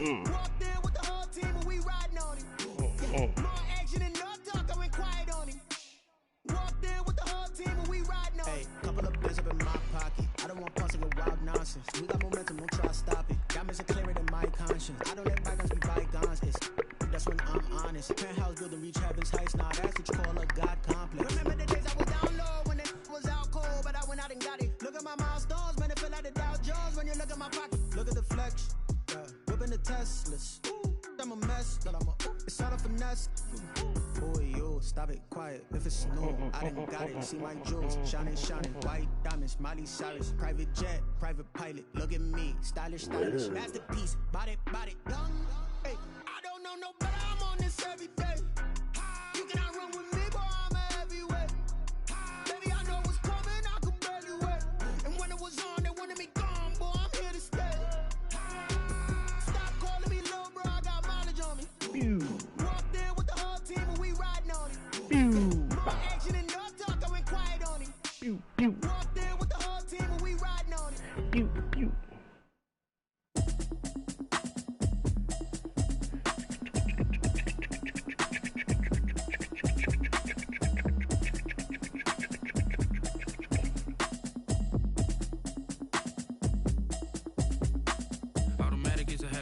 Walked in with the whole team and we riding on him. More action and no talk, I went quiet on him. Walked in with the whole team and we riding on him. Hey, couple of bills up in my pocket. I don't want parts of your wild nonsense. We got momentum, don't try to stop it. Diamonds are clearer than my conscience. I don't let bygones be bygones. That's when I'm honest. Penthouse building reach heaven's heights. Now that's what you call a God complex. Remember the days I was down low when it was out cold, but I went out and got it. Look at my milestones, man, it feel like the Dow Jones when you look at my pocket. Look at the flex, whipping the Teslas. I'm a mess, but it's all a finesse. Boy, yo, stop it, quiet. If it's snow, I done got it. See my jewels, shining, white diamonds, Miley Cyrus, private jet, private pilot. Look at me, stylish. Masterpiece, body, young. Hey, I don't know no better. I'm on this every day. You cannot run with me, boy. I'm a heavyweight. Baby, I know what's coming. I could barely wait. And when it was on, they wanted me gone, boy. I'm here to stay. Stop calling me little bro. I got mileage on me. Walked in with the whole team and we riding on him. More action and no talk. I went quiet on him. Walked in with the whole team and we riding on him.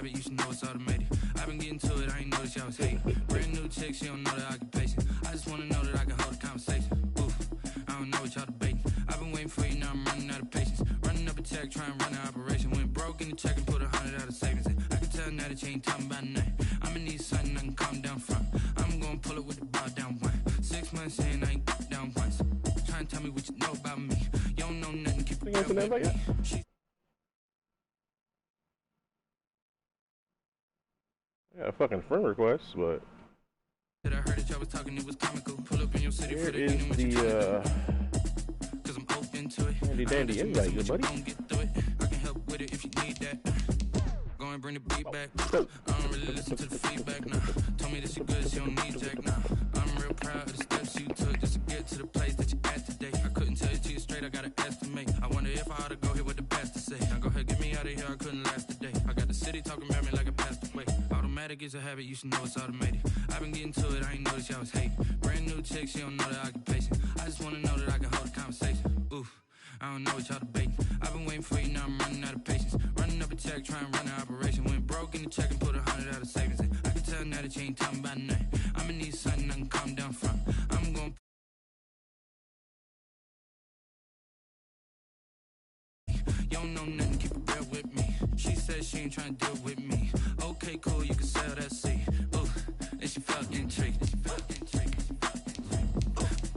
You should know it's automated. I've been getting to it, I ain't noticed y'all was hating. Brand new chick, she don't know the occupation. I just wanna know that I can hold a conversation. Oof, I don't know what y'all debating. I've been waiting for you, now I'm running out of patience. Running up a check, trying to run an operation. Went broke in the check and put 100 out of savings in. I can tell now that you ain't talking about nothing. I'ma need something I can calm down from. I'm gonna pull it with the bar down one. 6 months in, I ain't down once. Trying to tell me what you know about me. You don't know nothing, keep it real with me. Yeah, fucking friend request, but I heard that y'all was talking, it was comical. Pull up in your city for the is the cause I'm open to it. handy dandy invite, good buddy. I can help with it if you need that. Go and bring the beat back. I don't really listen to the feedback now. Told me that she good, she don't need Jack now. I'm real proud of the steps you took just to get to the place that you at today. I couldn't tell you to you straight, I gotta estimate. I wonder if I ought to go here with the pastor say. Now go ahead, get me out of here, I couldn't last a day. I got the city talking about me like I passed away. Automatic is a habit, you should know it's automated. I've been getting to it, I ain't noticed y'all was hating. Brand new chick, she don't know the occupation. I just wanna know that I can hold a conversation. Oof, I don't know what y'all debating. I've been waiting for you, now I'm running out of patience. Running up a check, trying to run an operation. Went broke in the check and put 100 out of savings in. I can tell now that you ain't talking about nothing. I'ma need something I can calm down from. I'm gonna you don't know nothing, keep it real with me. She said she ain't trying to deal with me. Okay, cool, you can sell that seat. Ooh, and she felt intrigued.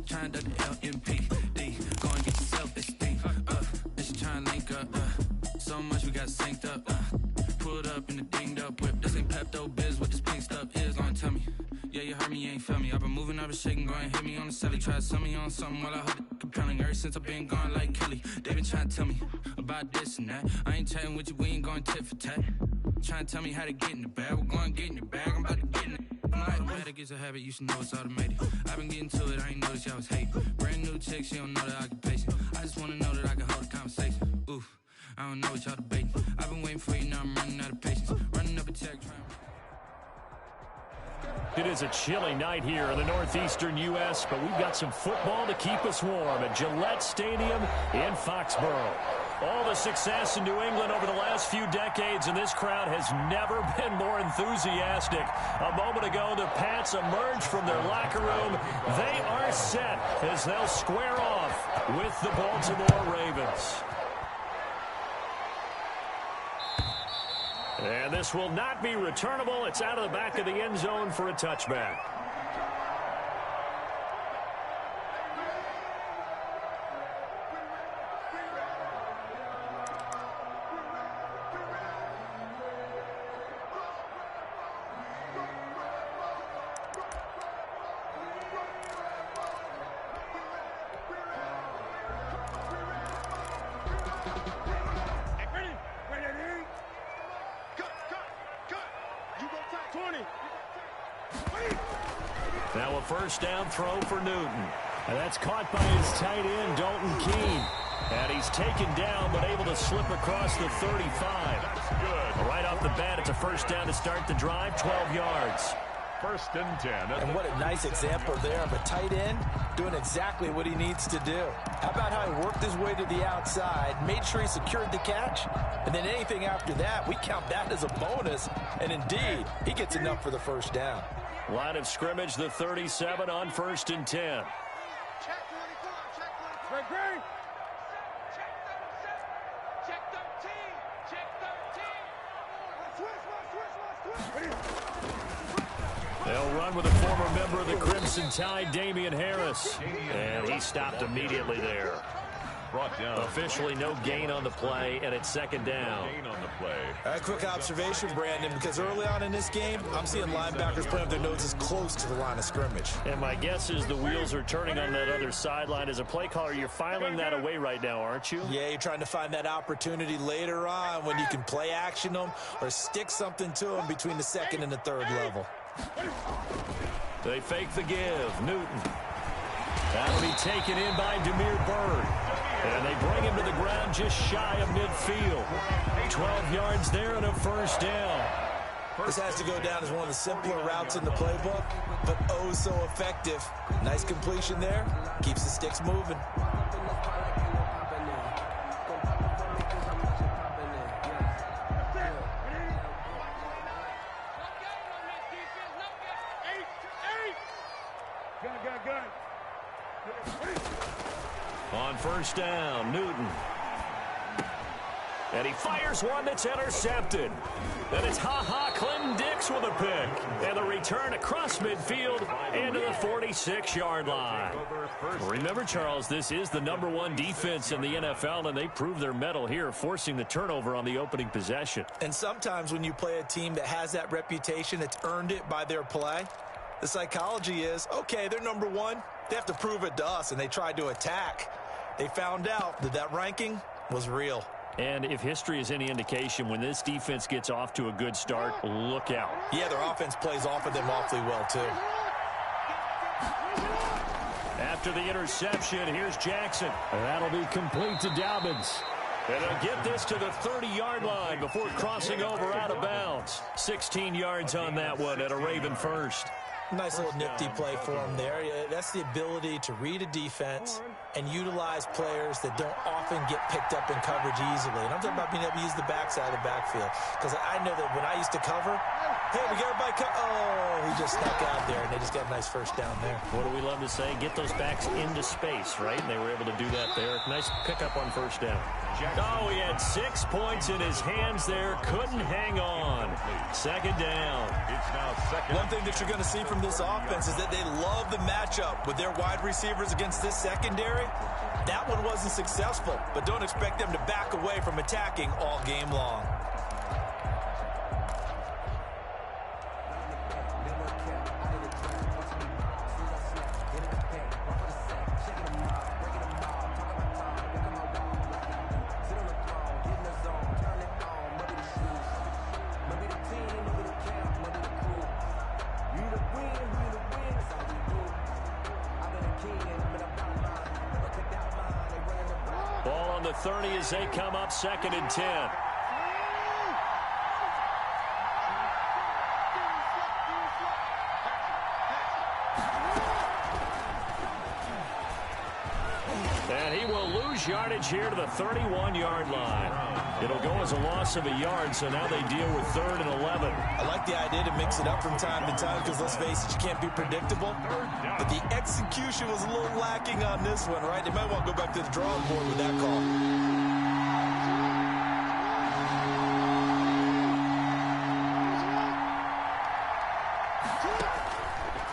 Trying to the LMPD. Go and get your self-esteem. And she trying to link up. So much we got synced up. Pulled up in the dinged up whip. This ain't Pepto-Biz, what this pink stuff is. Gonna tell me. Yeah, you heard me, you ain't felt me. I've been moving, I've been shaking, go and hit me on the celly. Try to sell me on something while I hold it compelling. Ever since I've been gone like Kelly, they been trying to tell me about this and that. I ain't chatting with you, we ain't going tit for tat. Trying to tell me how to get in the bag. We're going to get in the bag, I'm about to get in it. Automatic is a habit, you should know it's automated. I've been getting to it, I ain't noticed y'all was hating. Brand new chick, she don't know the occupation. I just wanna know that I can hold a conversation. Oof, I don't know what y'all debating. I've been waiting for you, now I'm running out of patience. Running up a check, trying. It is a chilly night here in the northeastern U.S., but we've got some football to keep us warm at Gillette Stadium in Foxborough. All the success in New England over the last few decades, and this crowd has never been more enthusiastic. A moment ago, the Pats emerged from their locker room. They are set as they'll square off with the Baltimore Ravens. And this will not be returnable. It's out of the back of the end zone for a touchback. Now a first down throw for Newton. And that's caught by his tight end, Dalton Keene. And he's taken down, but able to slip across the 35. That's good. Right off the bat, it's a first down to start the drive, 12 yards. 1st and 10. And what a nice example there of a tight end doing exactly what he needs to do. How about how he worked his way to the outside, made sure he secured the catch, and then anything after that, we count that as a bonus. And indeed, he gets enough for the first down. Line of scrimmage, the 37 on 1st and 10. Check 24, check 24. Green. Check 13. Check 13. They'll run with a former member of the Crimson Tide, Damian Harris. And he stopped immediately there. Brought down. Officially no gain on the play, and it's 2nd down. Gain on the play. A quick observation, Brandon, because early on in this game, I'm seeing linebackers putting up their noses close to the line of scrimmage. And my guess is the wheels are turning on that other sideline. As a play caller, you're filing that away right now, aren't you? Yeah, you're trying to find that opportunity later on when you can play action them or stick something to them between the 2nd and the 3rd level. They fake the give. Newton. That'll be taken in by Demir Bird. And they bring him to the ground just shy of midfield. 12 yards there and a first down. This has to go down as one of the simpler routes in the playbook, but oh so effective. Nice completion there. Keeps the sticks moving. On first down, Newton. And he fires one that's intercepted. And it's Clinton Dix with a pick. And the return across midfield into the 46-yard line. Remember, Charles, this is the #1 defense in the NFL, and they prove their mettle here, forcing the turnover on the opening possession. And sometimes when you play a team that has that reputation, it's earned it by their play. The psychology is, okay, they're #1. They have to prove it to us, and they tried to attack. They found out that that ranking was real. And if history is any indication, when this defense gets off to a good start, look out. Yeah, their offense plays off of them awfully well, too. After the interception, here's Jackson. And that'll be complete to Dobbins. And they'll get this to the 30-yard line before crossing over out of bounds. 16 yards on that one at a Raven first. Nice little nifty play for him there. That's the ability to read a defense and utilize players that don't often get picked up in coverage easily. And I'm talking about being able to use the backside of the backfield. Because I know that when I used to cover, hey, we got everybody oh, he just snuck out there, and they just got a nice first down there. What do we love to say? Get those backs into space, right? And they were able to do that there. Nice pickup on first down. Oh, he had 6 points in his hands there. Couldn't hang on. 2nd down. It's now 2nd. One thing that you're going to see from this offense is that they love the matchup with their wide receivers against this secondary. That one wasn't successful, but don't expect them to back away from attacking all game long. Ball on the 30 as they come up 2nd and 10. And he will lose yardage here to the 31-yard line. It'll go as a loss of a yard, so now they deal with 3rd and 11. I like the idea to mix it up from time to time because, let's face it, you can't be predictable. But the execution was a little lacking on this one, right? They might want to go back to the drawing board with that call.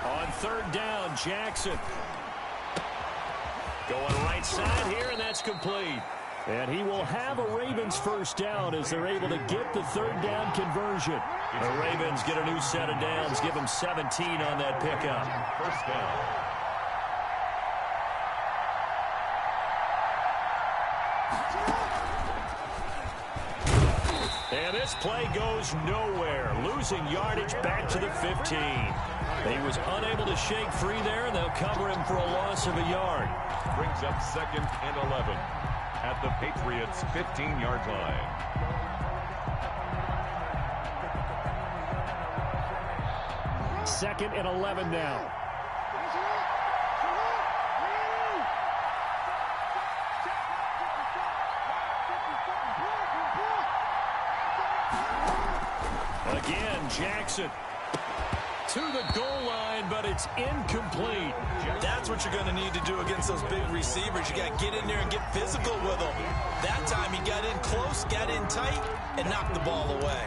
On 3rd down, Jackson. Going right side here, and that's complete. And he will have a Ravens first down as they're able to get the 3rd down conversion. The Ravens get a new set of downs, give them 17 on that pickup. First down. And this play goes nowhere, losing yardage back to the 15. He was unable to shake free there, and they'll cover him for a loss of a yard. Brings up 2nd and 11. at the Patriots' 15-yard line. Second and 11 now. Again, Jackson to the goal line, but it's incomplete. That's what you're going to need to do against those big receivers. You got to get in there and get physical with them. That time he got in close, got in tight, and knocked the ball away.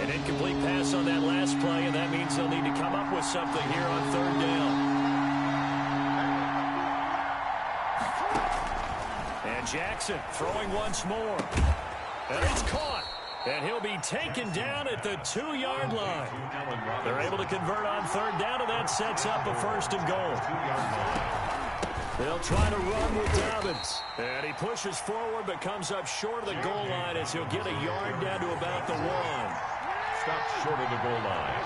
An incomplete pass on that last play, and that means they'll need to come up with something here on third down. And Jackson throwing once more. And it's caught. And he'll be taken down at the 2-yard line. They're able to convert on third down, and that sets up a first and goal. They'll try to run with Dobbins. And he pushes forward but comes up short of the goal line as he'll get a yard down to about the 1. Stopped short of the goal line.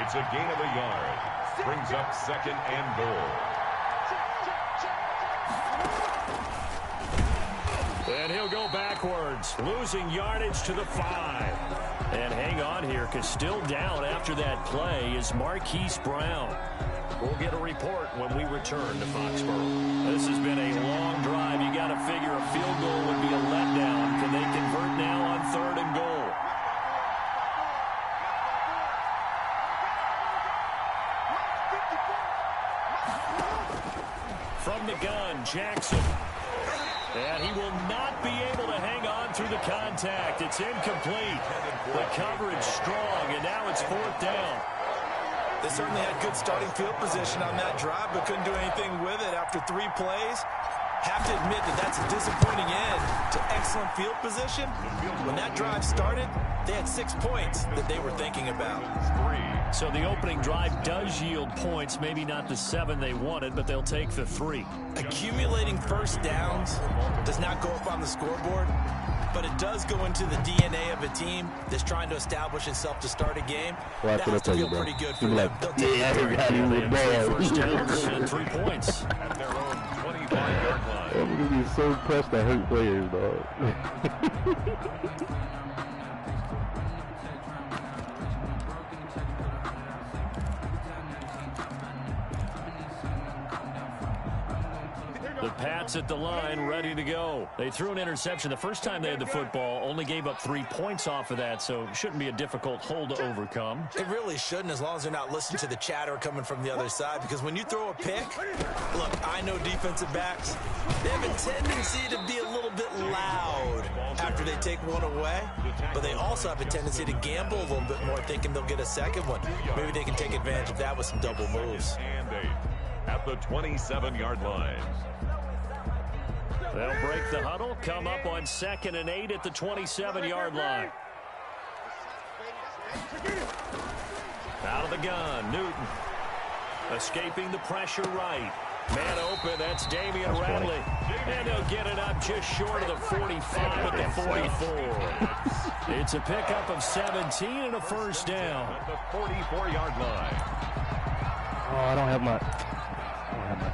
It's a gain of a yard. Brings up second and goal. And he'll go backwards, losing yardage to the 5. And hang on here, because still down after that play is Marquise Brown. We'll get a report when we return to Foxborough. This has been a long drive. You got to figure a field goal would be a letdown. Can they convert now on third and goal? From the gun, Jackson. And he will not be able to hang on through the contact. It's incomplete. The coverage strong, and now it's fourth down. They certainly had good starting field position on that drive, but couldn't do anything with it after 3 plays. Have to admit that that's a disappointing end to excellent field position. When that drive started, they had 6 points that they were thinking about. So the opening drive does yield points, maybe not the 7 they wanted, but they'll take the 3. Accumulating first downs does not go up on the scoreboard, but it does go into the DNA of a team that's trying to establish itself to start a game. Well, that has to feel pretty good for them. Yeah, everybody was bad. First downs and 3 points. At their own 25-yard line. I'm going to be so impressed I hurt players, dog. The Pats at the line, ready to go. They threw an interception the first time they had the football, only gave up 3 points off of that, so it shouldn't be a difficult hole to overcome. It really shouldn't, as long as they're not listening to the chatter coming from the other side, because when you throw a pick, look, I know defensive backs, they have a tendency to be a little bit loud after they take one away, but they also have a tendency to gamble a little bit more, thinking they'll get a second one. Maybe they can take advantage of that with some double moves. And 8 at the 27-yard line. They'll break the huddle, come up on 2nd and 8 at the 27-yard line. Out of the gun, Newton. Escaping the pressure right. Man open, that's Damian Radley. And they'll get it up just short of the 45 at the 44. It's a pickup of 17 and a first down. At the 44-yard line. Oh, I don't have my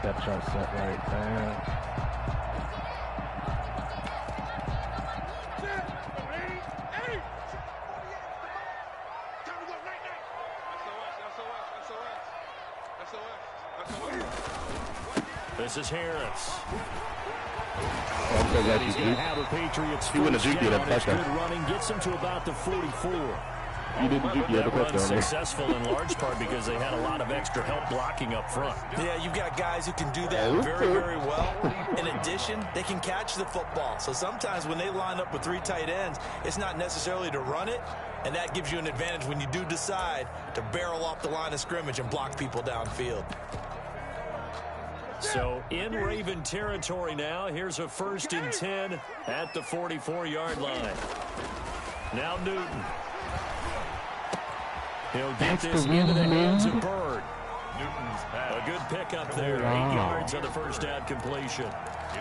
depth chart set right, man. This is Harris. I'm so glad He's going to have a Patriots He wouldn't first have juked down. that It's good touchdown. running, gets him to about the 44. You didn't juke the other That run touchdown there. successful in large part because they had a lot of extra help blocking up front. Yeah, you've got guys who can do that very, very well. In addition, they can catch the football. So sometimes when they line up with 3 tight ends, it's not necessarily to run it, and that gives you an advantage when you do decide to barrel off the line of scrimmage and block people downfield. So in Raven territory now, here's a 1st and 10 at the 44-yard line. Now Newton. He'll get this into the hands of Bird. Newton's pass. A good pickup there. 8 yards on the first down completion.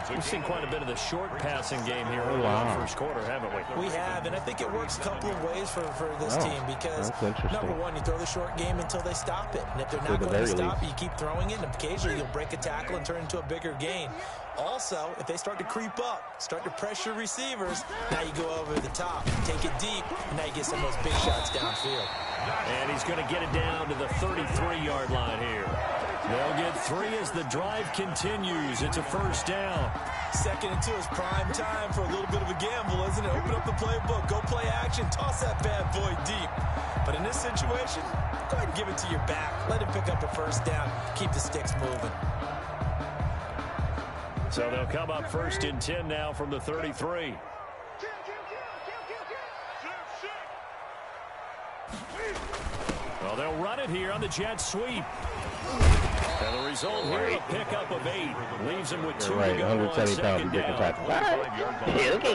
We've seen quite a bit of the short passing game here early in the first quarter, haven't we? We have, and I think it works a couple of ways for this team because, number one, you throw the short game until they stop it. And if they're not going to stop it, you keep throwing it, and occasionally you'll break a tackle and turn it into a bigger gain. Also, if they start to creep up, start to pressure receivers, now you go over the top, take it deep, and now you get some of those big shots downfield. And he's going to get it down to the 33-yard line here. They'll get 3 as the drive continues. It's a first down. 2nd and 2 is prime time for a little bit of a gamble, isn't it? Open up the playbook, go play action, toss that bad boy deep. But in this situation, go ahead and give it to your back. Let him pick up a first down. Keep the sticks moving. So they'll come up 1st and 10 now from the 33. Well, they'll run it here on the jet sweep. And the result here, a pickup of 8. Leaves them with 2 to go on 2nd down.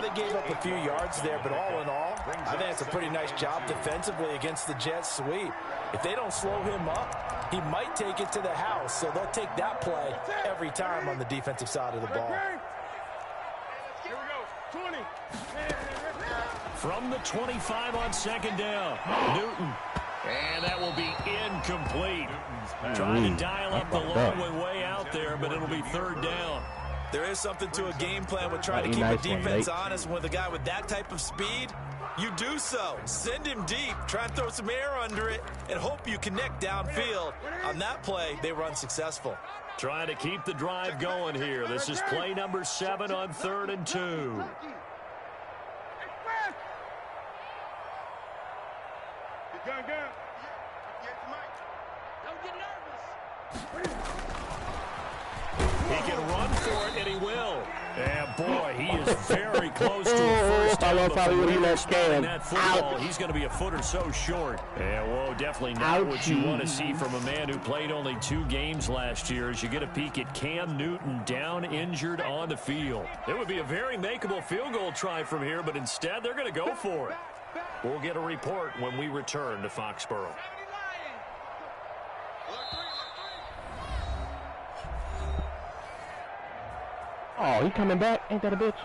They gave up a few yards there, but all in all, I think it's a pretty nice job defensively against the jet sweep. If they don't slow him up, he might take it to the house, so they'll take that play every time on the defensive side of the ball. Here we go. 20. From the 25 on 2nd down, Newton. And that will be incomplete. Trying to dial up the long way out there, but it'll be 3rd down. There is something to a game plan with trying to keep the defense honest. With a guy with that type of speed, you do so. Send him deep, try and throw some air under it, and hope you connect downfield. On that play, they were unsuccessful. Trying to keep the drive going here. This is play number 7 on 3rd and 2. Gun. Don't get nervous. He can run for it, and he will. And boy, he is very close to a first down. That football, he's going to be a foot or so short. And whoa, definitely not what you want to see from a man who played only 2 games last year. As you get a peek at Cam Newton down injured on the field. It would be a very makeable field goal try from here, but instead they're going to go for it. We'll get a report when we return to Foxborough. Oh, he coming back? Ain't that a bitch?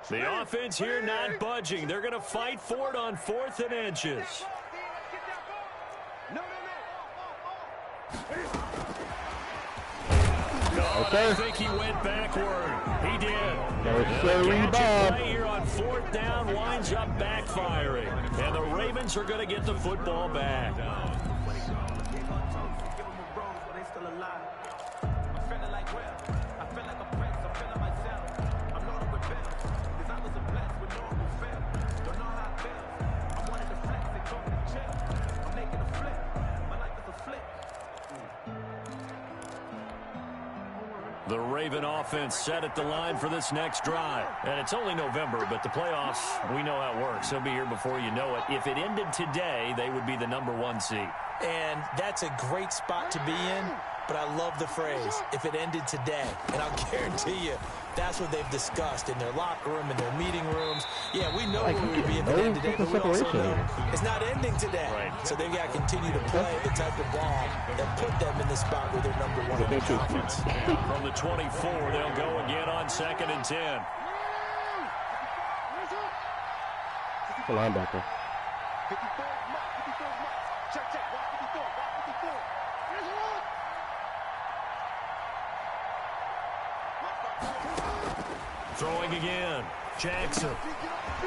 The offense here not budging. They're going to fight for it on 4th and inches. I think he went backward. He did. Play here on 4th down winds up backfiring. And the Ravens are going to get the football back. The Raven offense set at the line for this next drive. And it's only November, but the playoffs, we know how it works. They'll be here before you know it. If it ended today, they would be the #1 seed. And that's a great spot to be in, but I love the phrase, if it ended today. And I'll guarantee you, that's what they've discussed in their locker room, in their meeting rooms. Yeah, we know where we'd be if it ended today, but we also know it's not ending today. Right. So they've got to continue to play the type of ball that put them in the spot where they're #1 in the conference. From the 24, they'll go again on 2nd and 10. The linebacker. Throwing again. Jackson.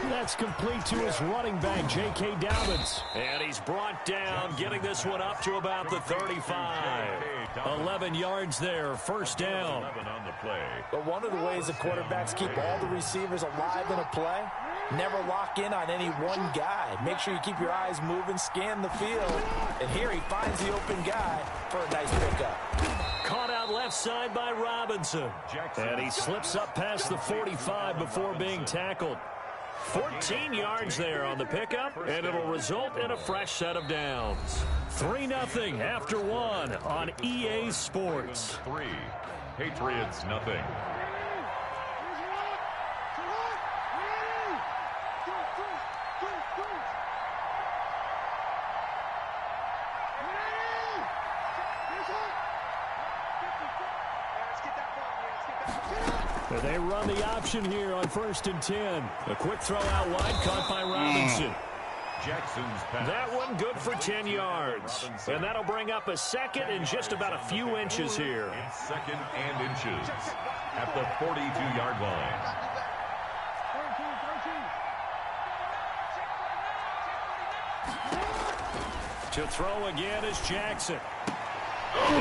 That's complete to his running back, J.K. Dobbins. And he's brought down, getting this one up to about the 35. 11 yards there, first down. 11 on the play. But one of the ways the quarterbacks keep all the receivers alive in a play, never lock in on any one guy. Make sure you keep your eyes moving, scan the field. And here he finds the open guy for a nice pickup. Caught out left side by Robinson. And he slips up past the 45 before being tackled. 14 yards there on the pickup, and it'll result in a fresh set of downs. 3-0 after 1 on EA Sports. 3. Patriots nothing. They run the option here on 1st and 10. A quick throw out wide, caught by Robinson. Jackson's pass. That one good for 10 yards. And that'll bring up a second and just about a few inches here. It's second and inches at the 42-yard line. To throw again is Jackson.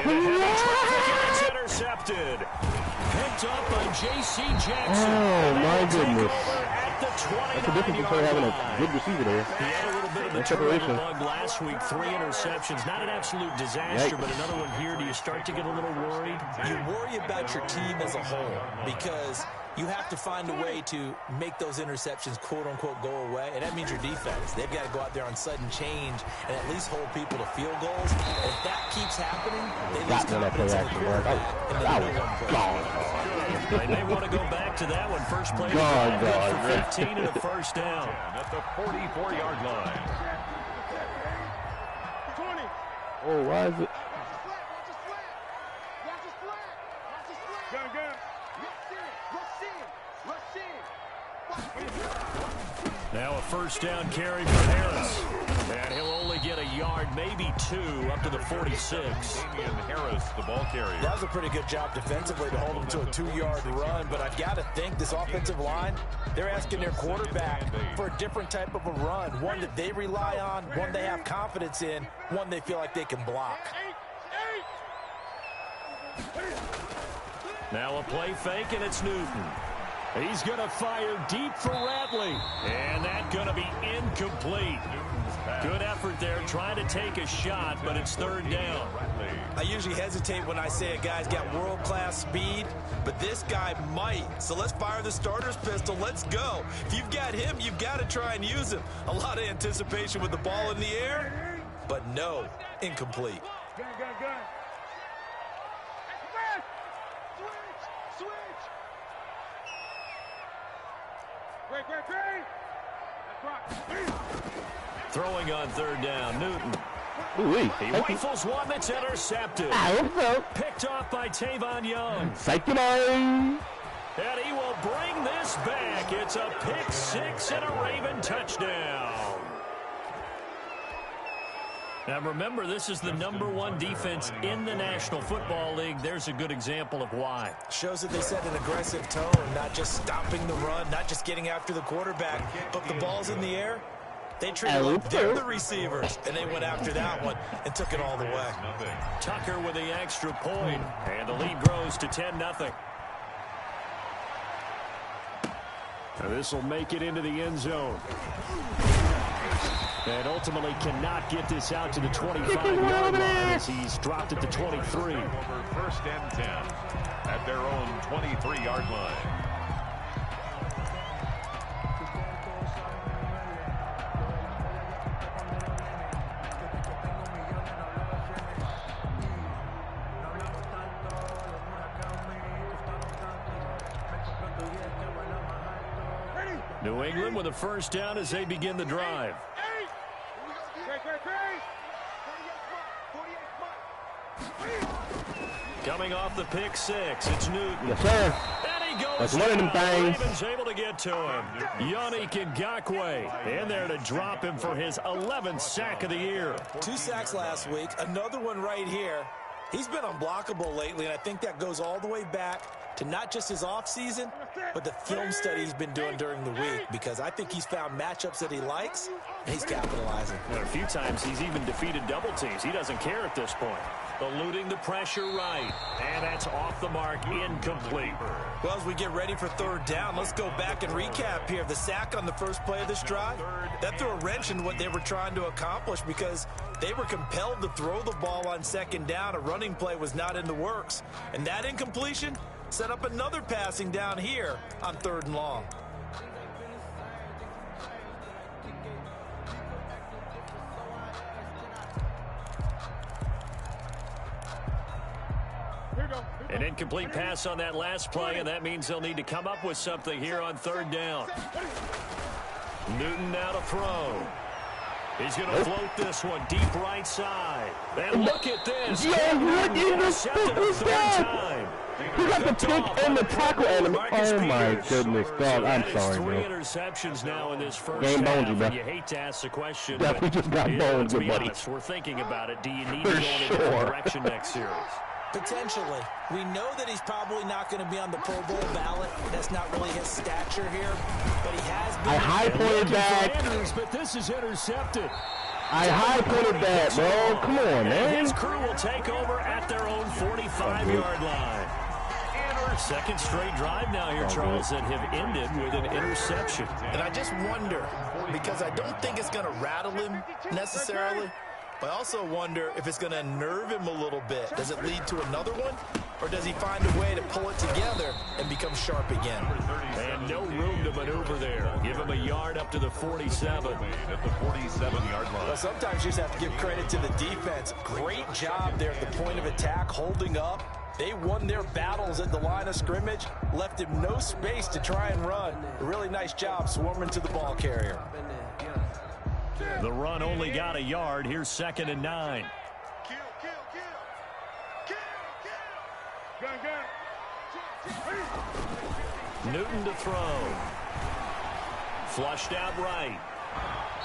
It's intercepted. Picked up by J.C. Jackson. Oh, my goodness. At the That's the difference between having a good receiver there. He had a little bit of the turnover bug last week. 3 interceptions. Not an absolute disaster, but another one here. Do you start to get a little worried? You worry about your team as a whole because you have to find a way to make those interceptions, quote-unquote, go away, and that means your defense. They've got to go out there on sudden change and at least hold people to field goals. If that keeps happening, they lose confidence in the quarterback. That was gone. They may want to go back to that one. First play for 15 and a first down. At the 44-yard line. 20. Oh, why is it? Gun. Now a first down carry for Harris. And he'll only get a yard, maybe 2, up to the 46. Damian Harris, the ball carrier. That was a pretty good job defensively to hold him to a 2-yard run, but I've got to think this offensive line, they're asking their quarterback for a different type of a run, one that they rely on, one they have confidence in, one they feel like they can block. Now a play fake, and it's Newton. He's going to fire deep for Ratley. And that's going to be incomplete. Good effort there, trying to take a shot, but it's 3rd down. I usually hesitate when I say a guy's got world-class speed, but this guy might. So let's fire the starter's pistol. Let's go. If you've got him, you've got to try and use him. A lot of anticipation with the ball in the air, but no, incomplete. Gun. Switch. Great. Throwing on 3rd down, Newton. Ooh-wee. He rifles one that's intercepted. Picked off by Tavon Young. Psych-a-line. And he will bring this back. It's a pick 6 and a Raven touchdown. Now remember, this is the #1 defense in the National Football League. There's a good example of why. Shows that they set an aggressive tone, not just stopping the run, not just getting after the quarterback, but the ball's in the air. They treated like they're the receivers, and they went after that one and took it all the way. Tucker with the extra point, and the lead grows to 10-0. This will make it into the end zone. And ultimately cannot get this out to the 25-yard line as he's dropped at the 23. Over 1st and 10 at their own 23-yard line. New England with a first down as they begin the drive. Coming off the pick 6, it's Newton. Yes, sir. And he goes That's one of them things. Ravens able to get to him. Yannick Ngakoue in there to drop him for his 11th sack of the year. 2 sacks last week, another one right here. He's been unblockable lately, and I think that goes all the way back to not just his offseason, but the film study he's been doing during the week, because I think he's found matchups that he likes, and he's capitalizing. A few times he's even defeated double teams. He doesn't care at this point. Eluding the pressure right, and that's off the mark, incomplete. Well, as we get ready for 3rd down, let's go back and recap here. The sack on the first play of this drive, that threw a wrench in what they were trying to accomplish because they were compelled to throw the ball on 2nd down. A running play was not in the works, and that incompletion set up another passing down here on 3rd and long. An incomplete pass on that last play, and that means they'll need to come up with something here on 3rd down. Newton now to throw. He's going to float this one deep right side. And look at this. Yeah, what in the fuck was that? Time. He got got the pick and the tackle and oh my goodness, dog. I'm sorry, three bro. interceptions now in this first Game half, boned you, and you hate to ask the question. Yeah, we just got boned, good buddy. Honest, we're thinking about it. Do you need For to go in a different direction next series? Potentially. We know that he's probably not going to be on the Pro Bowl ballot. That's not really his stature here, but he has been. I high-pointed that. Andrews, but this is intercepted. I high-pointed that, bro. Come on, man. His crew will take over at their own 45-yard line. Second straight drive now here, Charles, that have ended with an interception. And I just wonder, because I don't think it's going to rattle him necessarily, but I also wonder if it's going to unnerve him a little bit. Does it lead to another one? Or does he find a way to pull it together and become sharp again? And no room to maneuver there. Give him a yard up to the 47. At the 47-yard line. Well, sometimes you just have to give credit to the defense. Great job there at the point of attack, holding up. They won their battles at the line of scrimmage, left him no space to try and run. A really nice job swarming to the ball carrier. The run only got a yard. Here's 2nd and 9. Newton to throw. Flushed out right.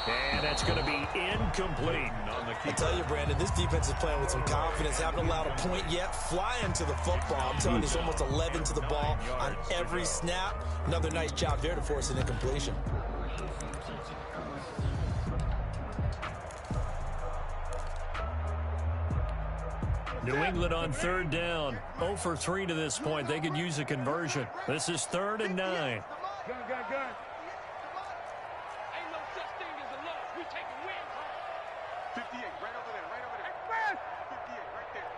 And that's going to be incomplete. I tell you, Brandon, this defense is playing with some confidence. Haven't allowed a point yet. Flying to the football. I'm telling you, it's almost 11 to the ball on every snap. Another nice job there to force an incompletion. New England on 3rd down. 0 for 3 to this point. They could use a conversion. This is 3rd and 9. Gun. Ain't no such thing as a loss. We taking wins home. 58, right over there. 58, right there.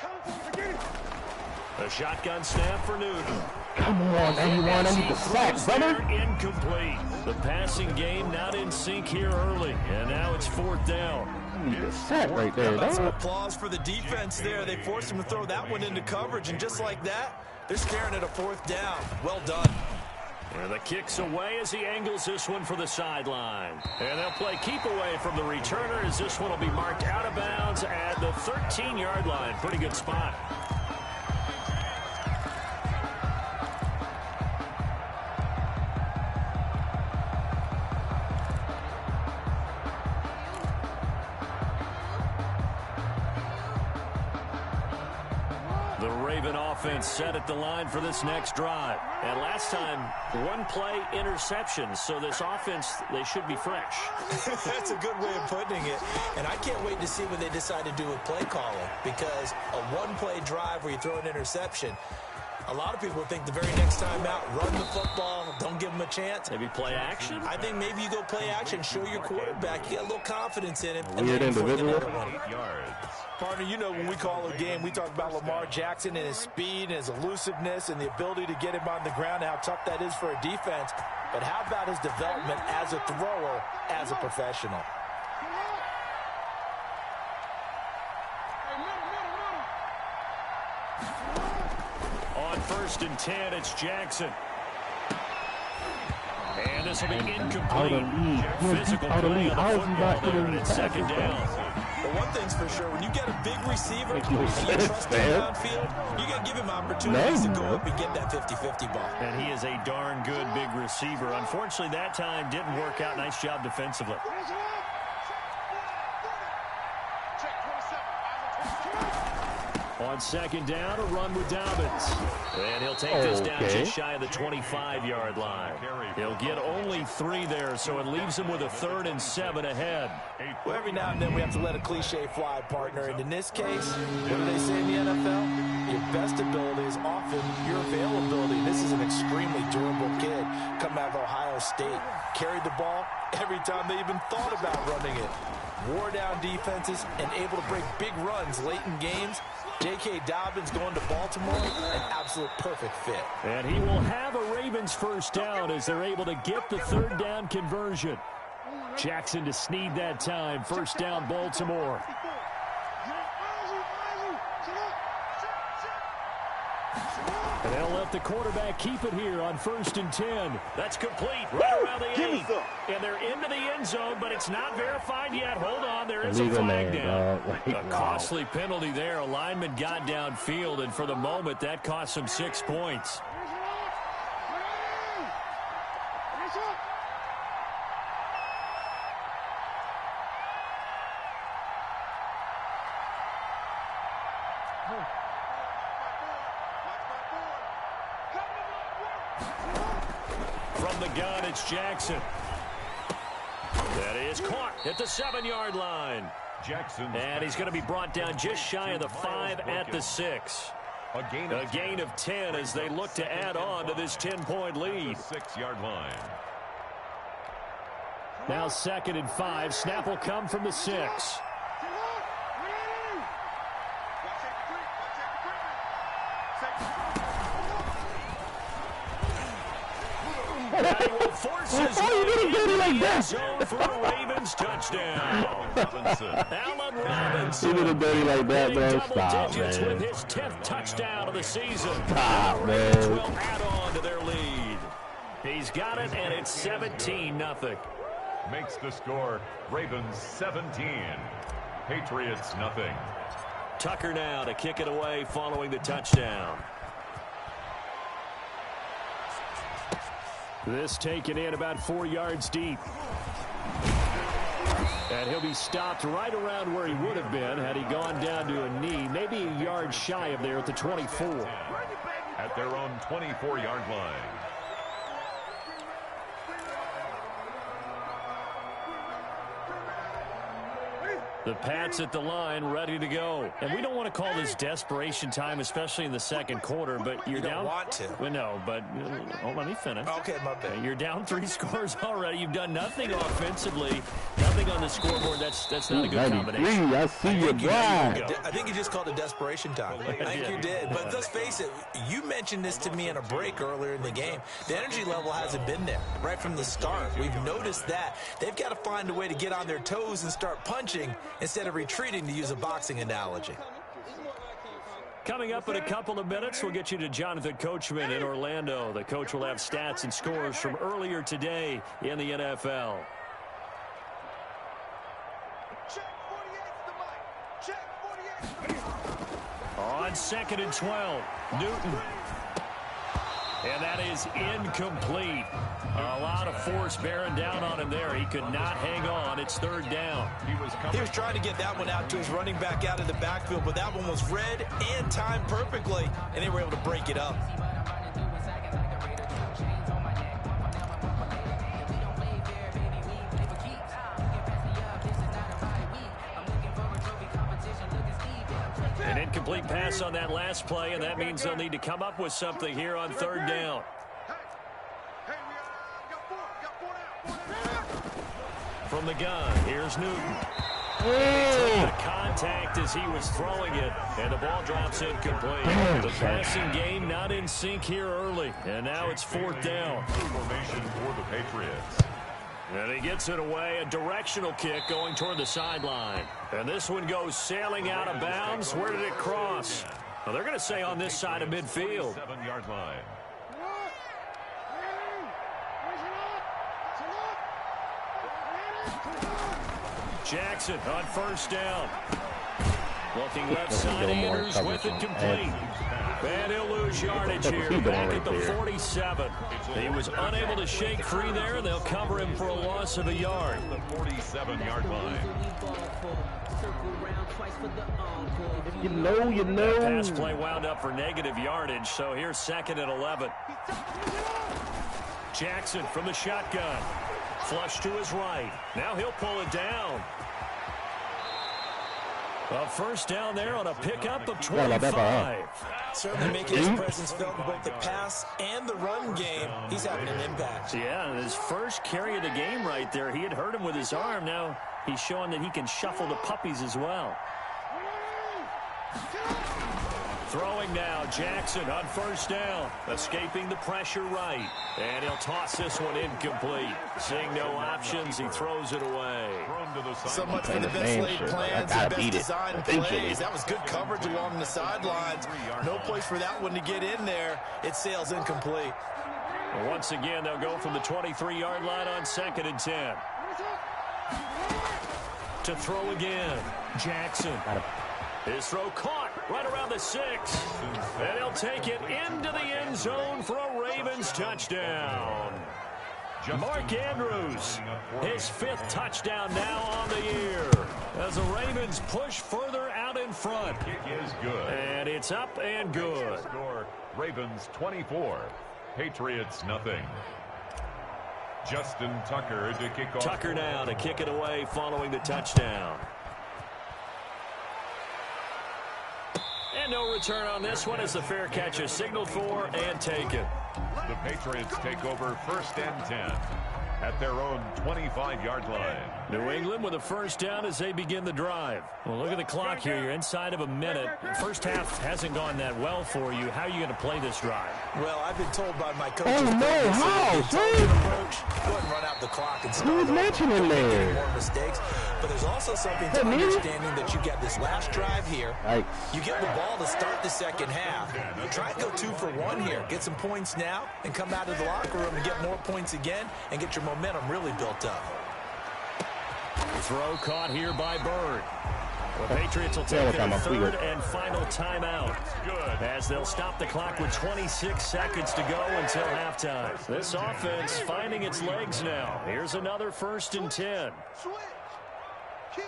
Come for it. A shotgun snap for Newton. Come on, 91. I need the sack, brother. Incomplete. The passing game not in sync here early. And now it's 4th down. I need the sack right there, That's some dog. applause for the defense there. They forced him to throw that one into coverage, and just like that, they're staring at a 4th down. Well done. And the kick's away as he angles this one for the sideline. And they'll play keep away from the returner as this one will be marked out of bounds at the 13-yard line. Pretty good spot. The Raven offense set at the line for this next drive. And last time, one play interception. So this offense, they should be fresh. That's a good way of putting it. And I can't wait to see what they decide to do with play calling, because a one-play drive where you throw an interception, a lot of people think the very next time out, run the football, don't give them a chance. Maybe play action? I think maybe you go play action, show your quarterback, you get a little confidence in him. Weird individual. 8 yards. Partner, you know when we call a game, we talk about Lamar Jackson and his speed and his elusiveness and the ability to get him on the ground, how tough that is for a defense. But how about his development as a thrower, as a professional? On 1st and 10, it's Jackson. And this will be incomplete. Physical play on the football there, and it's 2nd down. But one thing's for sure, when you get a big receiver and you trust him downfield, you got to give him opportunities to go up and get that 50-50 ball. And he is a darn good big receiver. Unfortunately, that time didn't work out. Nice job defensively. On 2nd down, a run with Dobbins. And he'll take this down just shy of the 25-yard line. He'll get only 3 there, so it leaves him with a 3rd and 7 ahead. Well, every now and then we have to let a cliche fly, partner. And in this case, what do they say in the NFL? Your best ability is often your availability. This is an extremely durable kid coming out of Ohio State. Carried the ball every time they even thought about running it. Wore down defenses and able to break big runs late in games. J.K. Dobbins going to Baltimore, an absolute perfect fit. And he will have a Ravens 1st down as they're able to get the 3rd down conversion. Jackson to Snead that time. 1st down, Baltimore. And they'll let the quarterback keep it here on 1st and 10. That's complete right around the 8. And they're into the end zone, but it's not verified yet. Hold on, there is a flag down. A costly penalty there. A lineman got downfield, and for the moment, that cost him 6 points. From the gun, it's Jackson. That is caught at the 7-yard line. Jackson. And he's going to be brought down just shy of the 5 at the 6. A gain of 10 as they look to add on to this 10-point lead. 6-yard line. Now 2nd and 5. Snap will come from the 6. Now he will force his way into the end zone for a Ravens touchdown. Allen Robinson. He did a dirty like that, man. Stop, man. With his 10th touchdown of the season. Stop, man. Ravens will add on to their lead. He's got it, and it's 17-0. Makes the score Ravens 17. Patriots nothing. Tucker now to kick it away following the touchdown. This taken in about 4 yards deep. And he'll be stopped right around where he would have been had he gone down to a knee, maybe a yard shy of there at the 24. At their own 24-yard line. The Pats at the line, ready to go. And we don't want to call this desperation time, especially in the second quarter, but you're down. You don't want to. Well, no, but let me finish. Okay, my bad. You're down 3 scores already. You've done nothing offensively, nothing on the scoreboard. That's not a good combination. I see you drive. I think you just called it desperation time. I think you did. But let's face it, you mentioned this to me in a break earlier in the game. The energy level hasn't been there right from the start. We've noticed that. They've got to find a way to get on their toes and start punching instead of retreating, to use a boxing analogy. Coming up in a couple of minutes, we'll get you to Jonathan Coachman in Orlando. The coach will have stats and scores from earlier today in the NFL. On 2nd and 12, Newton. And that is incomplete. A lot of force bearing down on him there. He could not hang on. It's 3rd down. He was trying to get that one out to his running back out of the backfield, but that one was read and timed perfectly, and they were able to break it up. An incomplete pass on that last play, and that means they'll need to come up with something here on 3rd down. From the gun, here's Newton. Contact as he was throwing it, and the ball drops incomplete. The passing game not in sync here early, and now it's 4th down. Formation for the Patriots. And he gets it away, a directional kick going toward the sideline. And this one goes sailing out of bounds. Where did it cross? Well, they're going to say on this side of midfield. 7-yard line. Jackson on 1st down. Looking left side, Andrews with it complete. And he'll lose yardage here, back at the 47. He was unable to shake free there, and they'll cover him for a loss of a yard. The 47-yard line. You know. That pass play wound up for negative yardage, so here's 2nd and 11. Jackson from the shotgun. Flush to his right. Now he'll pull it down. A 1st down there on a pickup of 25. Certainly making his presence felt in both the pass and the run game. He's having an impact. Yeah, his first carry of the game right there. He had hurt him with his arm. Now he's showing that he can shuffle the puppies as well. Throwing now, Jackson on first down. Escaping the pressure right. And he'll toss this one incomplete. Seeing no options, he throws it away. So much for the best laid plans and best design plays. That was good coverage along the sidelines. No place for that one to get in there. It sails incomplete. Once again, they'll go from the 23-yard line on 2nd and 10. To throw again, Jackson. His throw caught right around the 6. And he'll take it into the end zone for a Ravens touchdown. Mark Andrews, his 5th touchdown now on the year. As the Ravens push further out in front. Kick is good. And it's up and good. Score, Ravens 24, Patriots nothing. Justin Tucker to kick off. Tucker now to kick it away following the touchdown. And no return on this one as the fair catch is signaled for and taken. The Patriots take over 1st and 10 at their own 25-yard line. New England with a first down as they begin the drive. Well, look at the clock here. You're inside of a minute. First half hasn't gone that well for you. How are you going to play this drive? Well, I've been told by my coaches. Oh, no, how? Go ahead and run out the clock and start. Who's mentioning there? More mistakes. But there's also something to understanding that you get this last drive here. Right. You get the ball to start the second half. Try and go 2 for 1 here. Get some points now and come out of the locker room and get more points again and get your momentum really built up. Throw caught here by Bird. The Patriots will take their 3rd and final timeout as they'll stop the clock with 26 seconds to go until halftime. This offense finding its legs now. Here's another 1st and 10. Switch. Kill.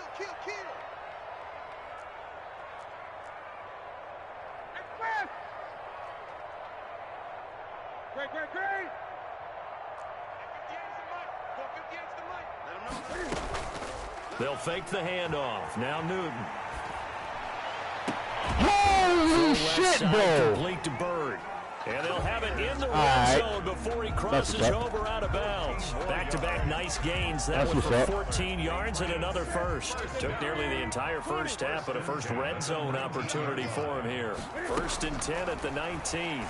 Express. Great. They'll fake the handoff. Now Newton. Holy shit, bro. Complete to Bird. And they'll have it in the red zone before he crosses over out of bounds. Back-to-back nice gains. That one for 14 yards and another first. Took nearly the entire first half, but a first red zone opportunity for him here. 1st and 10 at the 19.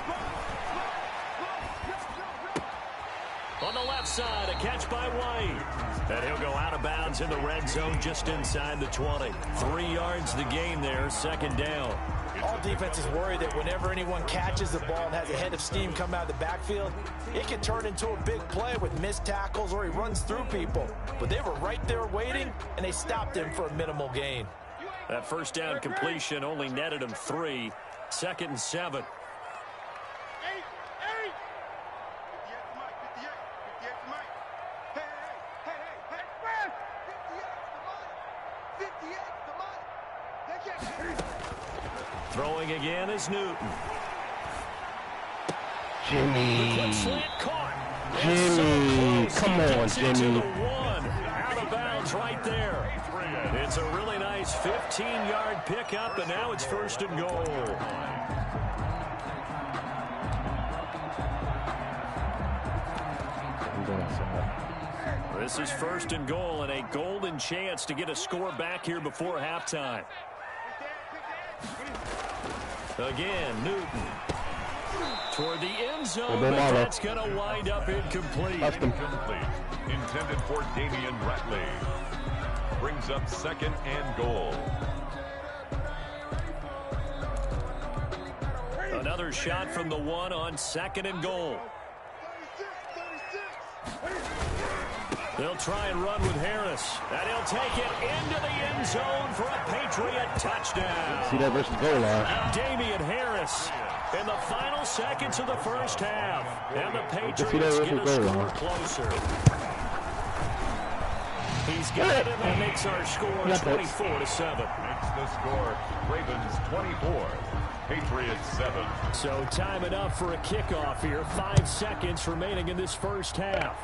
On the left side, a catch by White. And he'll go out of bounds in the red zone just inside the 20. 3 yards the gain there, 2nd down. All defenses worry that whenever anyone catches the ball and has a head of steam come out of the backfield, it can turn into a big play with missed tackles or he runs through people. But they were right there waiting, and they stopped him for a minimal gain. That first down completion only netted him 3. 2nd and 7. Throwing again is Newton. Jimmy. Slant caught. Jimmy. Come on, Jimmy. Out of bounds right there. It's a really nice 15-yard pickup, and now it's 1st and goal. This is 1st and goal and a golden chance to get a score back here before halftime. Again, Newton. Toward the end zone, but that's going to wind up incomplete. Intended for Damian Ratley. Brings up 2nd and goal. Another shot from the 1 on 2nd and goal. They'll try and run with Harris. And he'll take it into the end zone for a Patriot touchdown. See that versus goal line. Damian Harris in the final seconds of the first half. And the Patriots get a score closer. He's got it, and that makes our score 24-7. Makes the score Ravens 24, Patriots 7. So time enough for a kickoff here. 5 seconds remaining in this first half.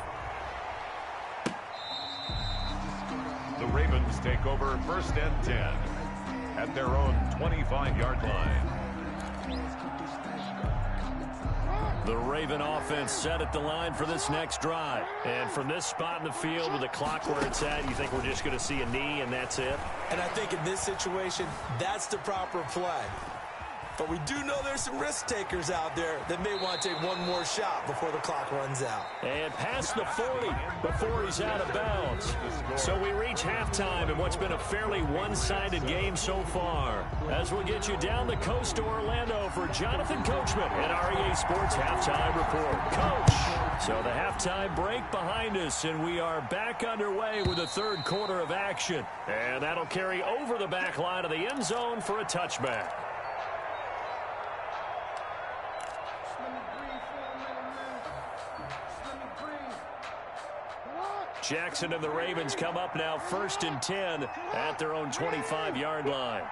The Ravens take over 1st and 10 at their own 25-yard line. The Raven offense set at the line for this next drive. And from this spot in the field with the clock where it's at, you think we're just going to see a knee and that's it? And I think in this situation, that's the proper play. But we do know there's some risk takers out there that may want to take one more shot before the clock runs out. And past the 40 before he's out of bounds. So we reach halftime in what's been a fairly one-sided game so far. As we'll get you down the coast to Orlando for Jonathan Coachman at REA Sports Halftime Report. Coach, so the halftime break behind us, and we are back underway with the third quarter of action. And that'll carry over the back line of the end zone for a touchback. Jackson and the Ravens come up now 1st and 10 at their own 25-yard line.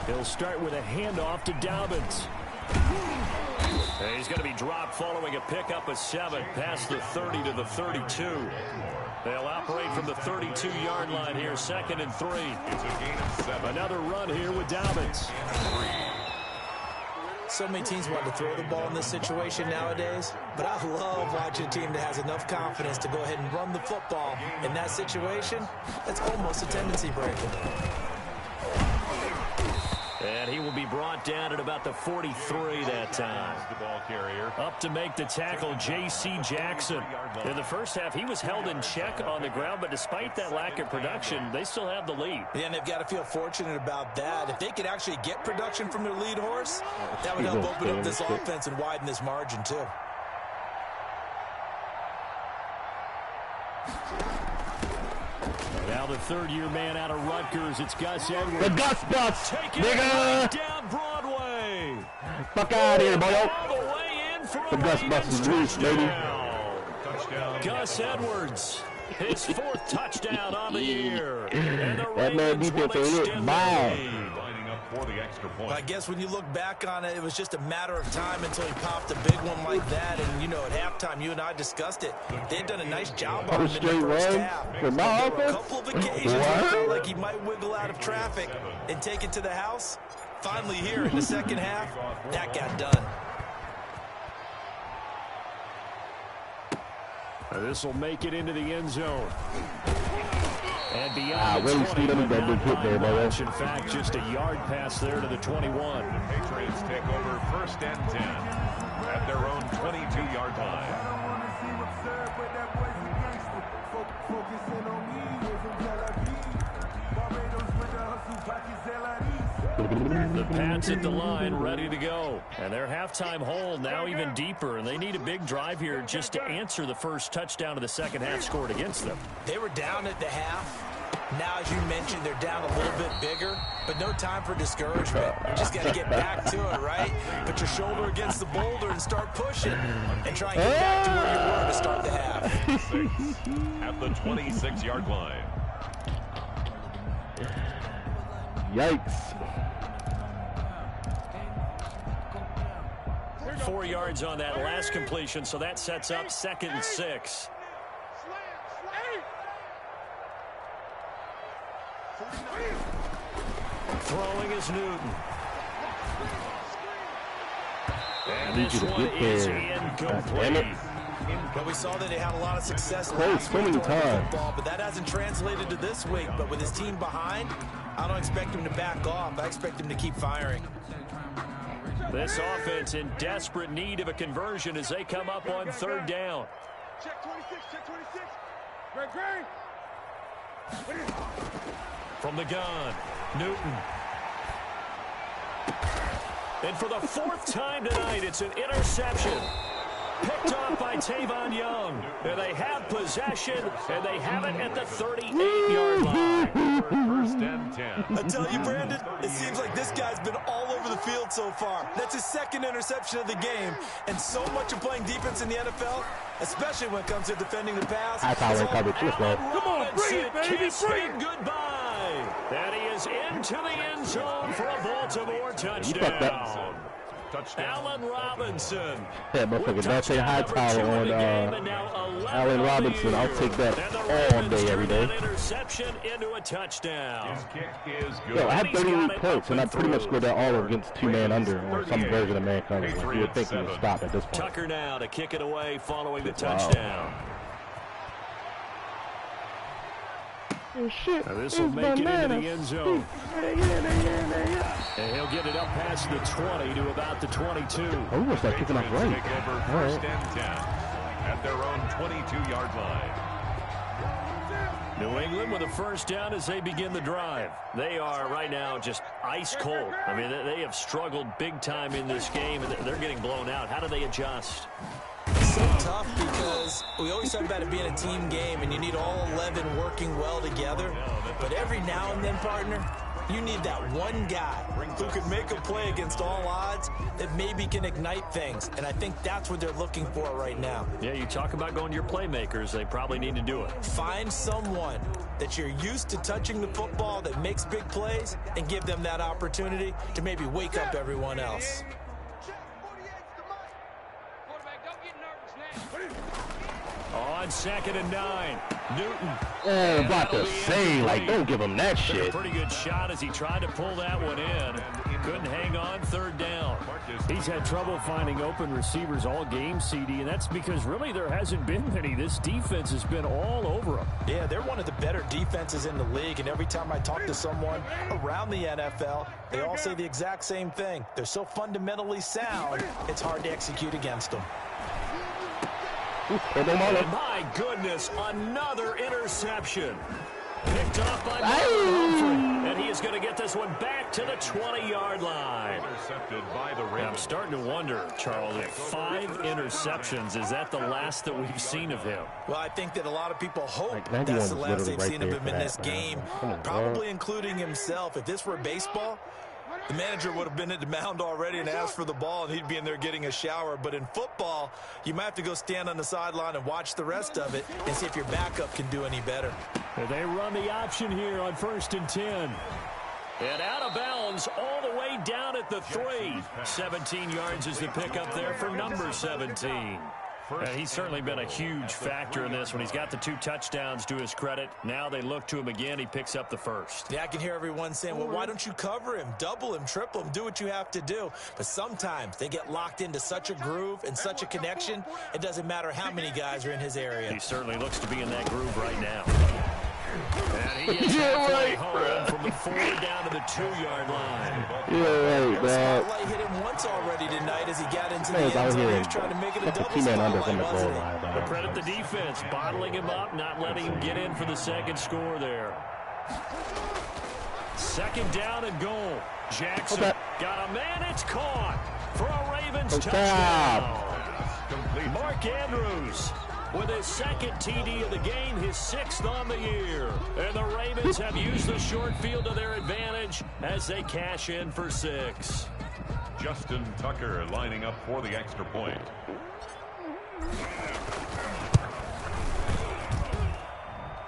He'll start with a handoff to Dobbins. And he's going to be dropped following a pickup of 7 past the 30 to the 32. They'll operate from the 32-yard line here, 2nd and 3. It's a gain of 7. Another run here with Dobbins. So many teams want to throw the ball in this situation nowadays, but I love watching a team that has enough confidence to go ahead and run the football. In that situation, that's almost a tendency breaker. And he will be brought down at about the 43 that time. The ball carrier. Up to make the tackle, J.C. Jackson. In the first half, he was held in check on the ground, but despite that lack of production, they still have the lead. Yeah, and they've got to feel fortunate about that. If they could actually get production from their lead horse, that would help open up this offense and widen this margin, too. Now the third-year man out of Rutgers, it's Gus Edwards. The Gus Bus, Taking nigga. it down Broadway. Fuck out of here, boy. All the way in for The a Gus Bus is loose, baby. Touchdown. Gus Edwards, his 4th touchdown on the year. And the That man Ravens will defense ain't it. extend the Bye. lead. Lining up for the extra point. I guess when you look back on it, it was just a matter of time until he popped a big one like that. And, you know, at halftime, you and I discussed it. They had done a nice job on him in the first half. For my There were a offense? couple of occasions where it felt like he might wiggle out of traffic and take it to the house. Finally here in the second half, that got done. This will make it into the end zone. And beyond Willie the 20, Steedham, but that big not hit by there, brother. much. In fact, just a yard pass there to the 21. The Patriots take over 1st and 10 at their own 22-yard line. The Pats at the line, ready to go. And their halftime hole now even deeper, and they need a big drive here just to answer the first touchdown of the second half scored against them. They were down at the half. Now, as you mentioned, they're down a little bit bigger, but no time for discouragement. You just got to get back to it, right? Put your shoulder against the boulder and start pushing and try and get back to where you were to start the half. At the 26-yard line. Yikes. 4 yards on that last completion, so that sets up 2nd and 6. Throwing is Newton. And this one is incomplete. But we saw that they had a lot of success Close last so week many throwing the times. football, but that hasn't translated to this week. But with his team behind, I don't expect him to back off. I expect him to keep firing. This offense in desperate need of a conversion as they come up on 3rd down. Check 26, check 26. Greg. From the gun, Newton. And for the 4th time tonight, it's an interception. Picked off by Tavon Young. And they have possession, and they have it at the 38-yard line. 1st and 10. I tell you, Brandon, it seems like this guy's been all over the field so far. That's his 2nd interception of the game. And so much of playing defense in the NFL, especially when it comes to defending the pass. That's how they cover too, man. Come on, breathe, baby, breathe. Goodbye. And he is into the end zone for a Baltimore touchdown. Allen Robinson. Yeah, motherfucker, Dante Hightower on Allen Robinson. I'll take that all day, every day. Interception into a touchdown. His kick is good. Yo, I had 38 points, and I pretty much scored that all against 2-man under or some version of man coverage. You would think he would stop at this point. Tucker now to kick it away following the touchdown. Shit. Now this will make it into the end zone. And he'll get it up past the 20 to about the 22. Oh, looks like kicking off right. Take over first and 10 at their own 22-yard line. New England with a first down as they begin the drive. They are right now just ice cold. I mean, they have struggled big time in this game, and they're getting blown out. How do they adjust? So tough because we always talk about it being a team game, and you need all 11 working well together. But every now and then, partner, you need that one guy who can make a play against all odds that maybe can ignite things. And I think that's what they're looking for right now. Yeah, you talk about going to your playmakers. They probably need to do it. Find someone that you're used to touching the football that makes big plays and give them that opportunity to maybe wake up everyone else. On 2nd and 9, Newton. Oh, about to say, like, don't give him that shit. Pretty good shot as he tried to pull that one in. Couldn't hang on 3rd down. He's had trouble finding open receivers all game, CD, and that's because really there hasn't been many. This defense has been all over him. Yeah, they're one of the better defenses in the league, and every time I talk to someone around the NFL, they all say the exact same thing. They're so fundamentally sound, it's hard to execute against them. And my goodness, another interception. Picked off by Humphrey. And he is going to get this one back to the 20-yard line. Intercepted by the Ravens. I'm starting to wonder, Charles, if 5 interceptions, is that the last that we've seen of him? Well, I think that a lot of people hope like that's the last literally they've seen of him in this man. game, On, probably including himself. If this were baseball, the manager would have been at the mound already and asked for the ball, and he'd be in there getting a shower. But in football, you might have to go stand on the sideline and watch the rest of it and see if your backup can do any better. And they run the option here on 1st and 10. And out of bounds all the way down at the 3. 17 yards is the pickup there for number 17. He's certainly been a huge factor in this when he's got the 2 touchdowns to his credit. Now they look to him again. He picks up the 1st. Yeah, I can hear everyone saying, well, why don't you cover him, double him, triple him, do what you have to do. But sometimes they get locked into such a groove and such a connection, it doesn't matter how many guys are in his area. He certainly looks to be in that groove right now. And he is halfway home from the 4 down to the 2-yard line. Yeah, right, man. Spotlight hit him once already tonight as he got into the end zone. He was trying to make it a double spotlight, wasn't he? But credit the defense, bottling him up, not letting him get in for the 2nd score there. 2nd down and goal. Jackson got a man. It's caught for a Ravens touchdown. Mark Andrews with his 2nd TD of the game, his 6th on the year. And the Ravens have used the short field to their advantage as they cash in for 6. Justin Tucker lining up for the extra point.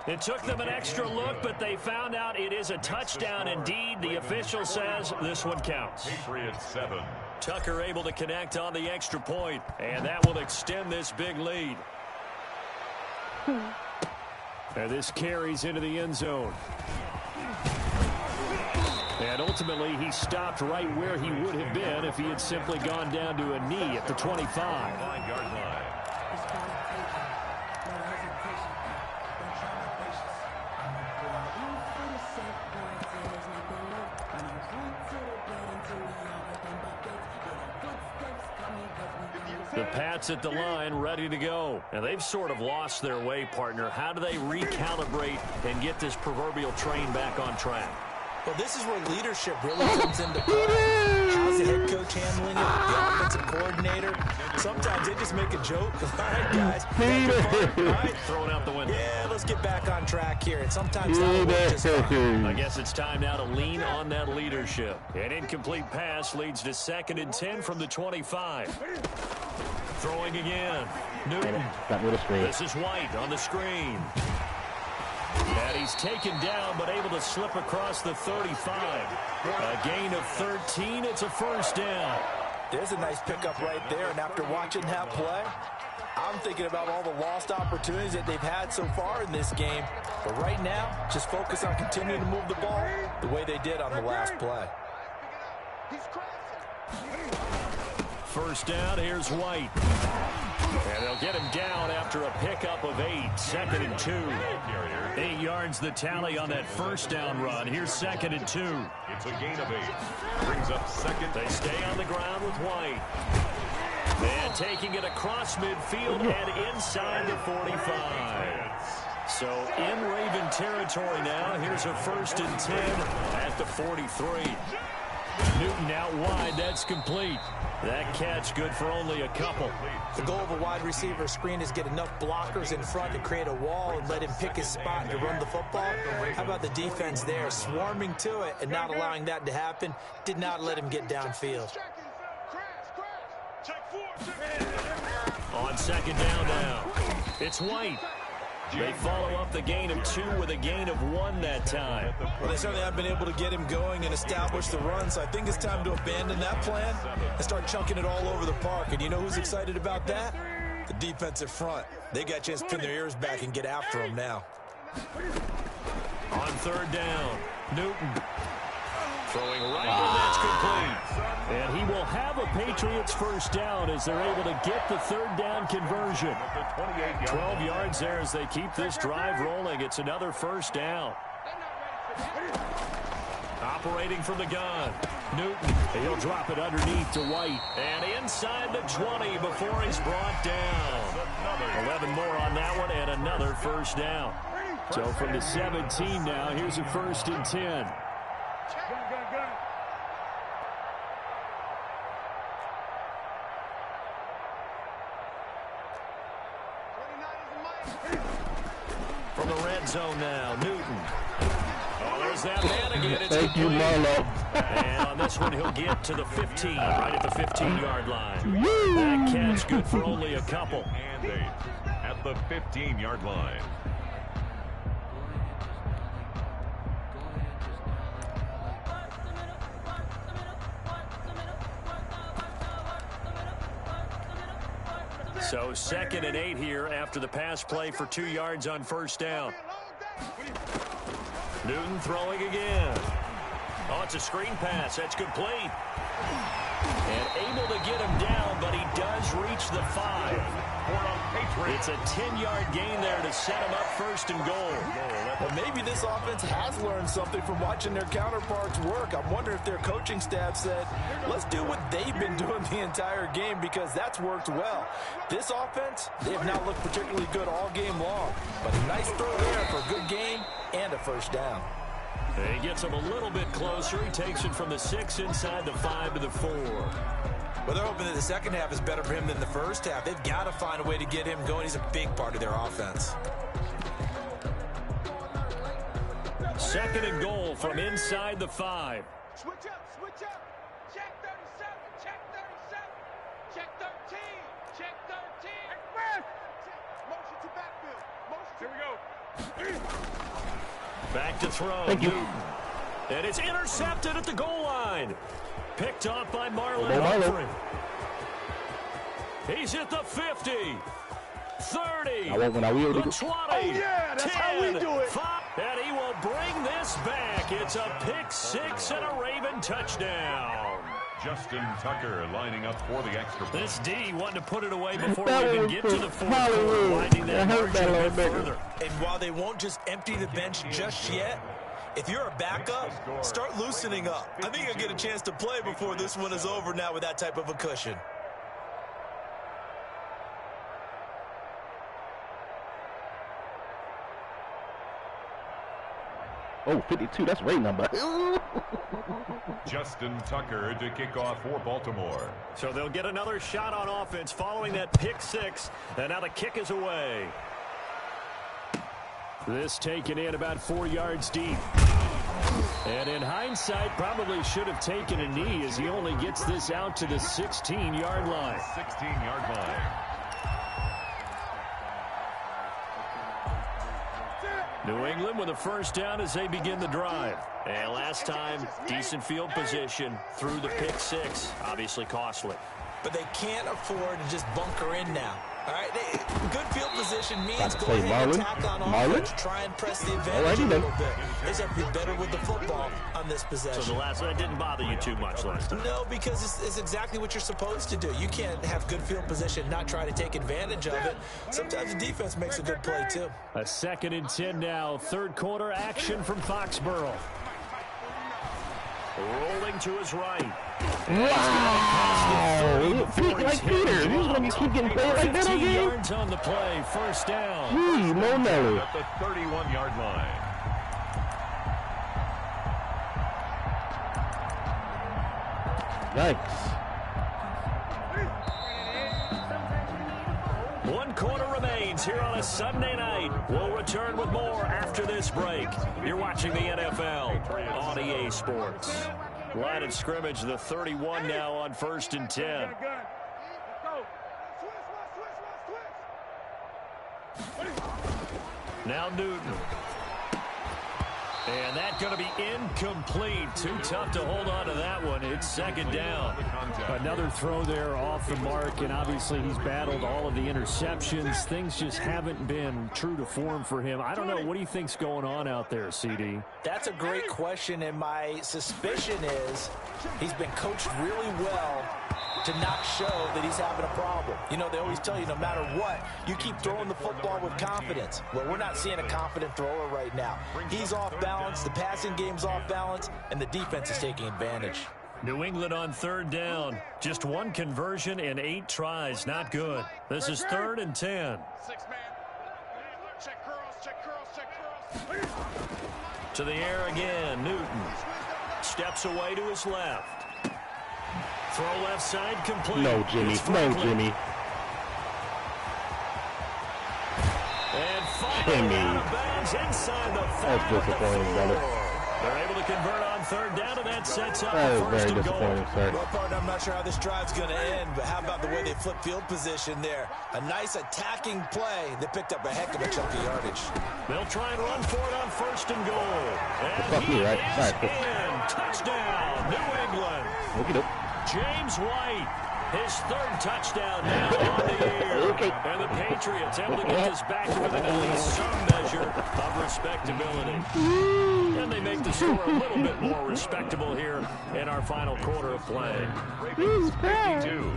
It took them an extra look, but they found out it is a touchdown indeed. The official says this one counts. Patriots 7. Tucker able to connect on the extra point, and that will extend this big lead. And this carries into the end zone. And ultimately, he stopped right where he would have been if he had simply gone down to a knee at the 25. 9-yard line. The Pats at the line, ready to go. And they've sort of lost their way, partner. How do they recalibrate and get this proverbial train back on track? Well, this is where leadership really comes into play. How's the head coach handling it? The offensive coordinator? Sometimes they just make a joke. All right, guys. All right, Thrown out the window. yeah, let's get back on track here. And sometimes that'll work just fine. I guess it's time now to lean on that leadership. An incomplete pass leads to 2nd and 10 from the 25. Throwing again. Newton. This is White on the screen. And he's taken down, but able to slip across the 35. A gain of 13. It's a first down. There's a nice pickup right there. And after watching that play, I'm thinking about all the lost opportunities that they've had so far in this game. But right now, just focus on continuing to move the ball the way they did on the last play. first down. Here's White. And they'll get him down after a pickup of 8. 2nd and 2. 8 yards the tally on that first down run. Here's 2nd and 2. It's a gain of 8. Brings up second. They stay on the ground with White. And taking it across midfield and inside the 45. So in Raven territory now. Here's a 1st and 10 at the 43. Newton out wide. That's complete. That catch good for only a couple. The goal of a wide receiver screen is get enough blockers in front to create a wall and let him pick his spot to run the football. How about the defense there, swarming to it and not allowing that to happen? Did not let him get downfield. On 2nd down now, it's White. They follow up the gain of 2 with a gain of 1 that time. Well, they certainly haven't been able to get him going and establish the run, so I think it's time to abandon that plan and start chunking it all over the park. And you know who's excited about that? The defensive front. They got a chance to pin their ears back and get after him now. On 3rd down, Newton. Throwing right, and that's complete. And he will have a Patriots first down as they're able to get the 3rd down conversion. 12 yards there as they keep this drive rolling. It's another first down. Operating from the gun, Newton. He'll drop it underneath to White. And inside the 20 before he's brought down. 11 more on that one and another first down. So from the 17 now, here's a 1st and 10. From the red zone now, Newton. Oh, there's that man again. It's Thank you, Marlo. And on this one, he'll get to the 15, right at the 15-yard line. That catch good for only a couple. And 8 at the 15-yard line. So 2nd and 8 here after the pass play for 2 yards on first down. Newton throwing again. Oh, it's a screen pass. That's complete. And able to get him down, but he does reach the 5. It's a 10-yard gain there to set him up 1st and goal. Well, maybe this offense has learned something from watching their counterparts work. I'm wondering if their coaching staff said, let's do what they've been doing the entire game because that's worked well. This offense, they have not looked particularly good all game long. But a nice throw there for a good gain and a first down. And he gets him a little bit closer. He takes it from the 6 inside the 5 to the 4. Well, they're hoping that the second half is better for him than the first half. They've got to find a way to get him going. He's a big part of their offense. 2nd and goal from inside the 5. Switch up, switch up. Check 37, check 37. Check 13, check 13. Express. Motion to backfield. Motion. Here we go. Back to throw. Thank you. Newton. And it's intercepted at the goal line. Picked off by Marlon Marlo. Humphrey. He's at the 50. 30. I won't when I will. The 20. Oh, yeah, that's 10, how we do it. 5, and he will bring this back. It's a pick 6 and a Raven touchdown. Justin Tucker lining up for the extra point. This D wanted to put it away before That we even was get to the fourth Hollywood. quarter, winding that I heard margin that a a bit little bit. further. And while they won't just empty the bench just yet, if you're a backup, start loosening up. I think you'll get a chance to play before this one is over now with that type of a cushion. Oh, 52. That's Ray number. Justin Tucker to kick off for Baltimore. So they'll get another shot on offense following that pick 6, and now the kick is away. This taken in about 4 yards deep. And in hindsight, probably should have taken a knee as he only gets this out to the 16-yard line. 16-yard line. New England with a first down as they begin the drive. And last time, decent field position through the pick 6. Obviously costly. But they can't afford to just bunker in now. All right, good field position means go ahead and attack on offense. Try and press the advantage a little bit. They just have to be better with the football on this possession. So the last one didn't bother you too much last time? No, because it's exactly what you're supposed to do. You can't have good field position, not try to take advantage of it. Sometimes the defense makes a good play, too. A 2nd and 10 now. Third quarter action from Foxborough. Rolling to his right. Wow! Like Peter, he's going to keep getting played like that again. Yards on the play, first down. Gee, no Nelly. At the 31-yard line. Yikes. 1 quarter remains here on a Sunday night. We'll return with more after this break. You're watching the NFL on EA Sports. Line of scrimmage, the 31 now on 1st and 10. Now Newton. And that's going to be incomplete. Too tough to hold on to that one. It's 2nd down. Another throw there off the mark, and obviously he's battled all of the interceptions. Things just haven't been true to form for him. I don't know. What do you think's going on out there, CD? That's a great question, and my suspicion is he's been coached really well to not show that he's having a problem. You know, they always tell you no matter what, you keep throwing the football with confidence. Well, we're not seeing a confident thrower right now. He's off balance, the passing game's off balance, and the defense is taking advantage. New England on 3rd down. Just 1 conversion in 8 tries. Not good. This is 3rd and 10. 6-man. Check curls, check curls, check curls. To the air again. Newton steps away to his left. Throw left side complete. No, Jimmy. No, Jimmy. And finally out of bounds inside the 5. That's disappointing, brother. They're able to convert on 3rd down, and that sets up That is first very and disappointing, goal. sir. Well, partner, I'm not sure how this drive's going to end, but how about the way they flip field position there? A nice attacking play. They picked up a heck of a chunk of yardage. They'll try and run for it on 1st and goal. And Fuck he me, right? is All right, in. Touchdown, New England. Okey-doke. James White, his 3rd touchdown now on the year. Okay. And the Patriots able to get this back within at least some measure of respectability. And they make the score a little bit more respectable here in our final quarter of play. 52.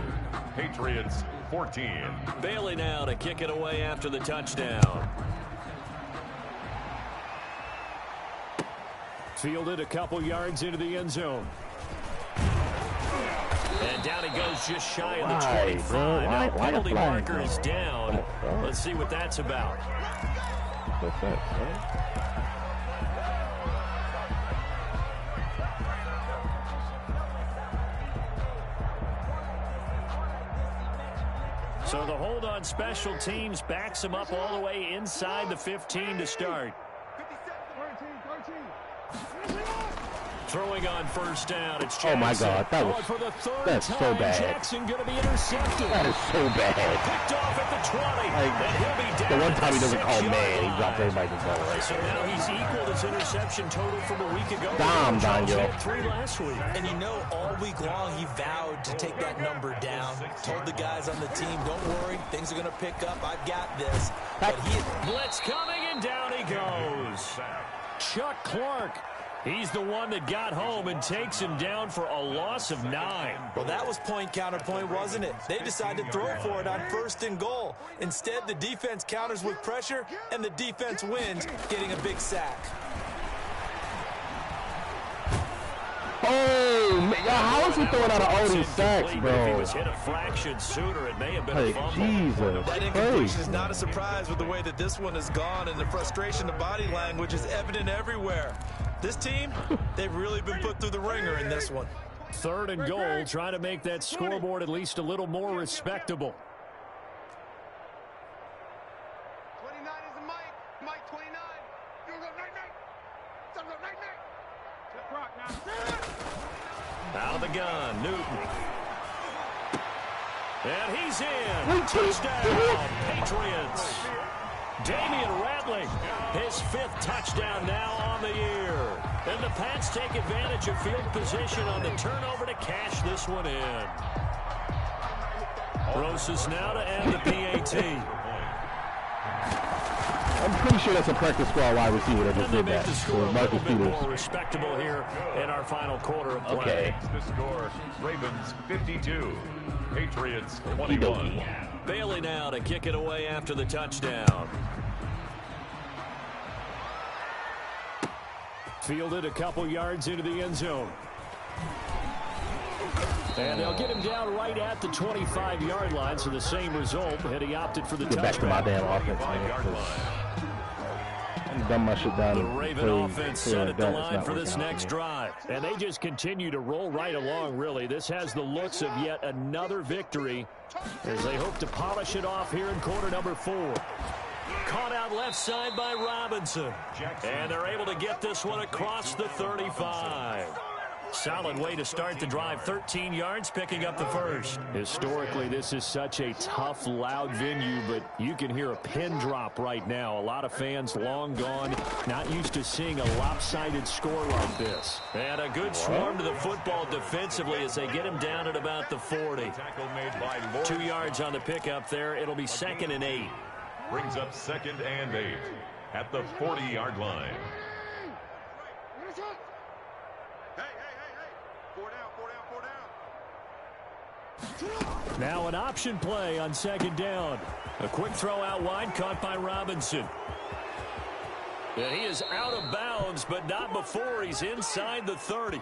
Patriots 14. Bailey now to kick it away after the touchdown. Fielded a couple yards into the end zone. And down he goes just shy of the 25. Now penalty marker is down. Let's see what that's about. What's that, man? So the hold on special teams backs him up all the way inside the 15 to start. 13. Throwing on 1st down, it's Jackson. Oh my God, that's so bad. Jackson going to be intercepted. That is so bad. Picked off at the 20. Like, and he'll be down the one at time he doesn't call 6-yard man, he line. drops everybody to ball right So there. now he's equaled his interception total from a week ago. Damn, Daniel. He had 3 last week. And you know, all week long, he vowed to take that number down. Told the guys on the team, don't worry, things are going to pick up. I've got this. But he Blitz coming, and down he goes. Chuck Clark. He's the one that got home and takes him down for a loss of 9. Well, that was point counterpoint, wasn't it? They decided to throw for it on 1st and goal. Instead, the defense counters with pressure, and the defense wins, getting a big sack. Oh, man. How is he throwing out all these sacks, If he bro? was hit a fraction sooner, it may have been a Like, fumble. Jesus That incompletion is Christ. not a surprise with the way that this one has gone, and the frustration, the body language is evident everywhere. This team, they've really been put through the ringer in this one. 3rd and goal, trying to make that scoreboard at least a little more respectable. 29 is the Mike. Mike 29. You go night-night. Go night-night. Let's rock now. Out of the gun, Newton. And he's in. Touchdown, Patriots. Damian Rattling, his 5th touchdown now on the year. And the Pats take advantage of field position on the turnover to cash this one in. Rosas now to end the PAT. I'm pretty sure that's a practice squad wide receiver that just did that. The score a Marcus little bit Peters. more respectable here in our final quarter of play. Okay. The score, Ravens 52, Patriots 21. Bailey now to kick it away after the touchdown. Fielded a couple yards into the end zone. And they'll get him down right at the 25-yard line, so the same result had he opted for the touchdown. Get back to my damn offense, man. I've done my shit down. The Raven offense set at the line for this next drive. And they just continue to roll right along, really. This has the looks of yet another victory as they hope to polish it off here in quarter number 4. Caught out left side by Robinson. And they're able to get this one across the 35. Solid way to start the drive. 13 yards, picking up the first. Historically, this is such a tough, loud venue, but you can hear a pin drop right now. A lot of fans long gone, not used to seeing a lopsided score like this. And a good swarm to the football defensively as they get him down at about the 40. 2 yards on the pickup there. It'll be 2nd and 8. Brings up 2nd and 8 at the 40-yard line. Now an option play on 2nd down. A quick throw out wide, caught by Robinson. And he is out of bounds, but not before he's inside the 30.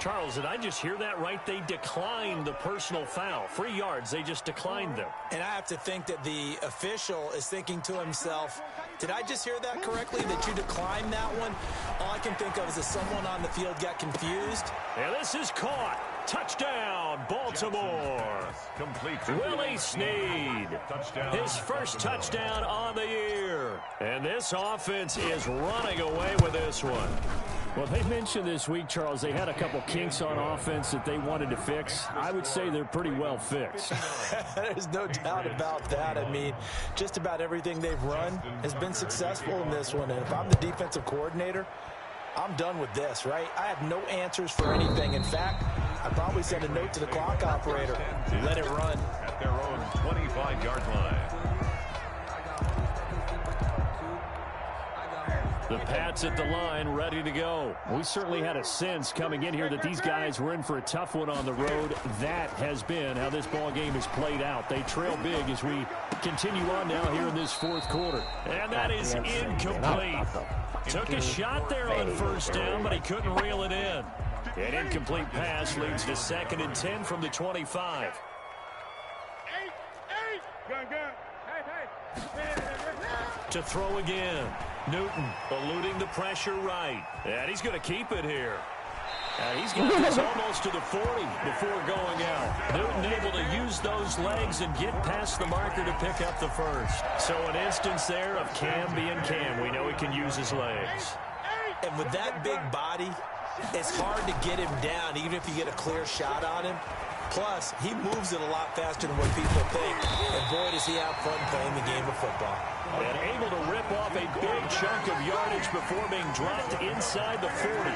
Charles, did I just hear that right? They declined the personal foul. 3 yards, they just declined them. And I have to think that the official is thinking to himself, did I just hear that correctly, that you declined that one? All I can think of is that someone on the field got confused. And this is caught. Touchdown, Baltimore. Complete. Willie Snead. His first touchdown on the year. And this offense is running away with this one. Well, they mentioned this week, Charles, they had a couple kinks on offense that they wanted to fix. I would say they're pretty well fixed. There's no doubt about that. I mean, just about everything they've run has been successful in this one. And if I'm the defensive coordinator, I'm done with this, right? I have no answers for anything. In fact, I probably send a note to the clock operator. Let it run. At their own 25-yard line. The Pats at the line, ready to go. We certainly had a sense coming in here that these guys were in for a tough one on the road. That has been how this ball game has played out. They trail big as we continue on now here in this 4th quarter. And that is incomplete. Took a shot there on 1st down, but he couldn't reel it in. An incomplete pass leads to 2nd and 10 from the 25. To throw again. Newton eluding the pressure right. And he's going to keep it here. And he's got this almost to the 40 before going out. Newton able to use those legs and get past the marker to pick up the first. So an instance there of Cam being Cam. We know he can use his legs. And with that big body, it's hard to get him down, even if you get a clear shot on him. Plus, he moves it a lot faster than what people think. And boy, does he have fun playing the game of football. And able to rip off a big chunk of yardage before being dropped inside the 40.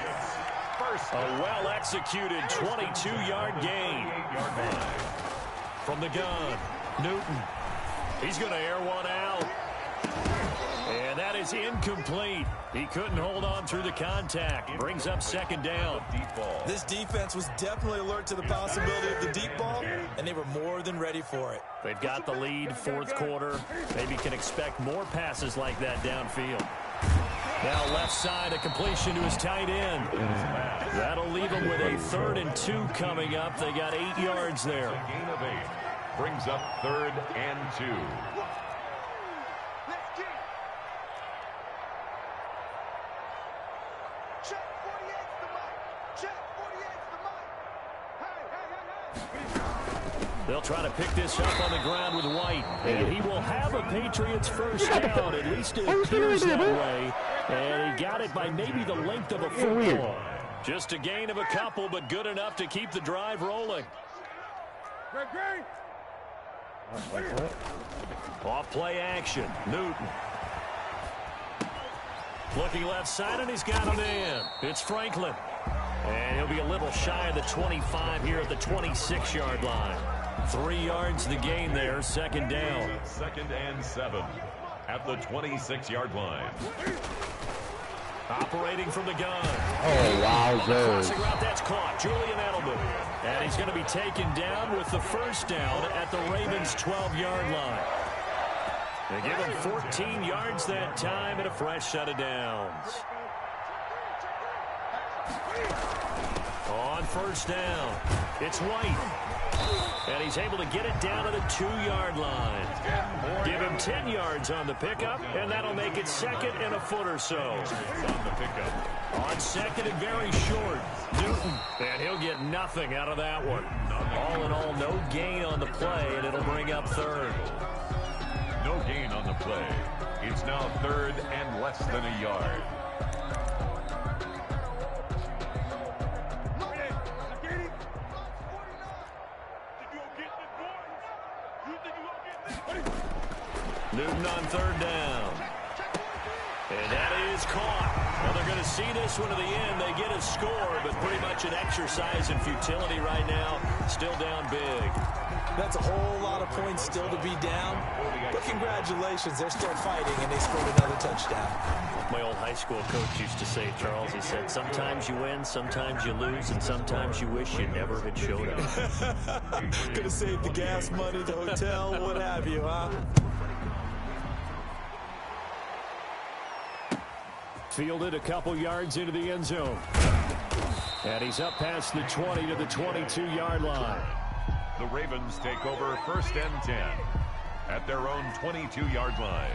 A well-executed 22-yard gain. From the gun, Newton. He's going to air one out. And that is incomplete. He couldn't hold on through the contact. Brings up 2nd down. This defense was definitely alert to the possibility of the deep ball, and they were more than ready for it. They've got the lead, 4th quarter. Maybe can expect more passes like that downfield. Now left side, a completion to his tight end. That'll leave him with a 3rd and 2 coming up. They got 8 yards there. Gain of 8 brings up 3rd and 2. They'll try to pick this up on the ground with White. And he will have a Patriots first down. At least it appears that way. And he got it by maybe the length of a football. Just a gain of a couple, but good enough to keep the drive rolling. Off play action. Newton. Looking left side, and he's got him in. It's Franklin. And he'll be a little shy of the 25 here at the 26-yard line. 3 yards the gain there, second down. 2nd and 7 at the 26-yard line. Operating from the gun. Oh, wow, Crossing route, that's caught. Julian Edelman. And he's going to be taken down with the first down at the Ravens' 12-yard line. They give him 14 yards that time and a fresh set of downs. On first down, it's White. And he's able to get it down to the 2-yard line. Give him 10 yards on the pickup, and that'll make it 2nd and a foot or so. On the pickup. On 2nd and very short, Newton. And he'll get nothing out of that one. All in all, no gain on the play, and it'll bring up 3rd. No gain on the play. It's now 3rd and less than a yard. Newton on 3rd down. And that is caught. Well, they're going to see this one to the end. They get a score, but pretty much an exercise in futility right now. Still down big. That's a whole lot of points still to be down. But congratulations, they're still fighting, and they scored another touchdown. My old high school coach used to say, Charles, he said, sometimes you win, sometimes you lose, and sometimes you wish you never had showed up. Could have saved the gas money, the hotel, what have you, huh? Fielded a couple yards into the end zone. And he's up past the 20 to the 22-yard line. The Ravens take over 1st and 10 at their own 22-yard line.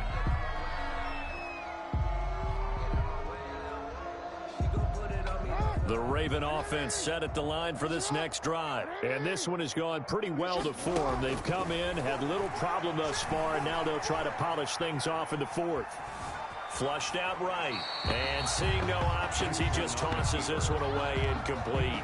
The Raven offense set at the line for this next drive. And this one has gone pretty well to form. They've come in, had little problem thus far, and now they'll try to polish things off in the 4th. Flushed out right. And seeing no options, he just tosses this one away incomplete.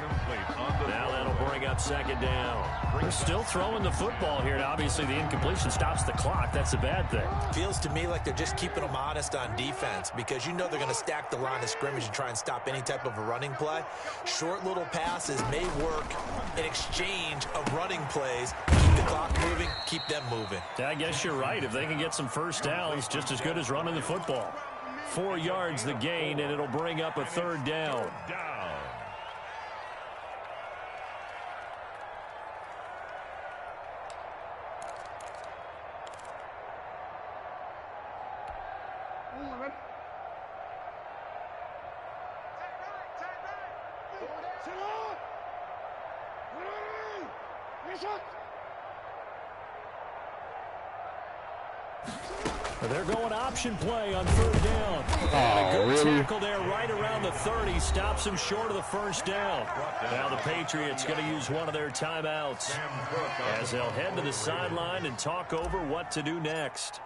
Now that'll bring up 2nd down. They're still throwing the football here, and obviously the incompletion stops the clock. That's a bad thing. Feels to me like they're just keeping them honest on defense because you know they're going to stack the line of scrimmage and try and stop any type of a running play. Short little passes may work in exchange of running plays. Keep the clock moving, keep them moving. I guess you're right. If they can get some first downs, just as good as running the football. 4 yards the gain, and it'll bring up a 3rd down. They're going option play on 3rd down. And a good tackle there right around the 30. Stops him short of the first down. Now the Patriots going to use one of their timeouts as they'll head to the sideline and talk over what to do next.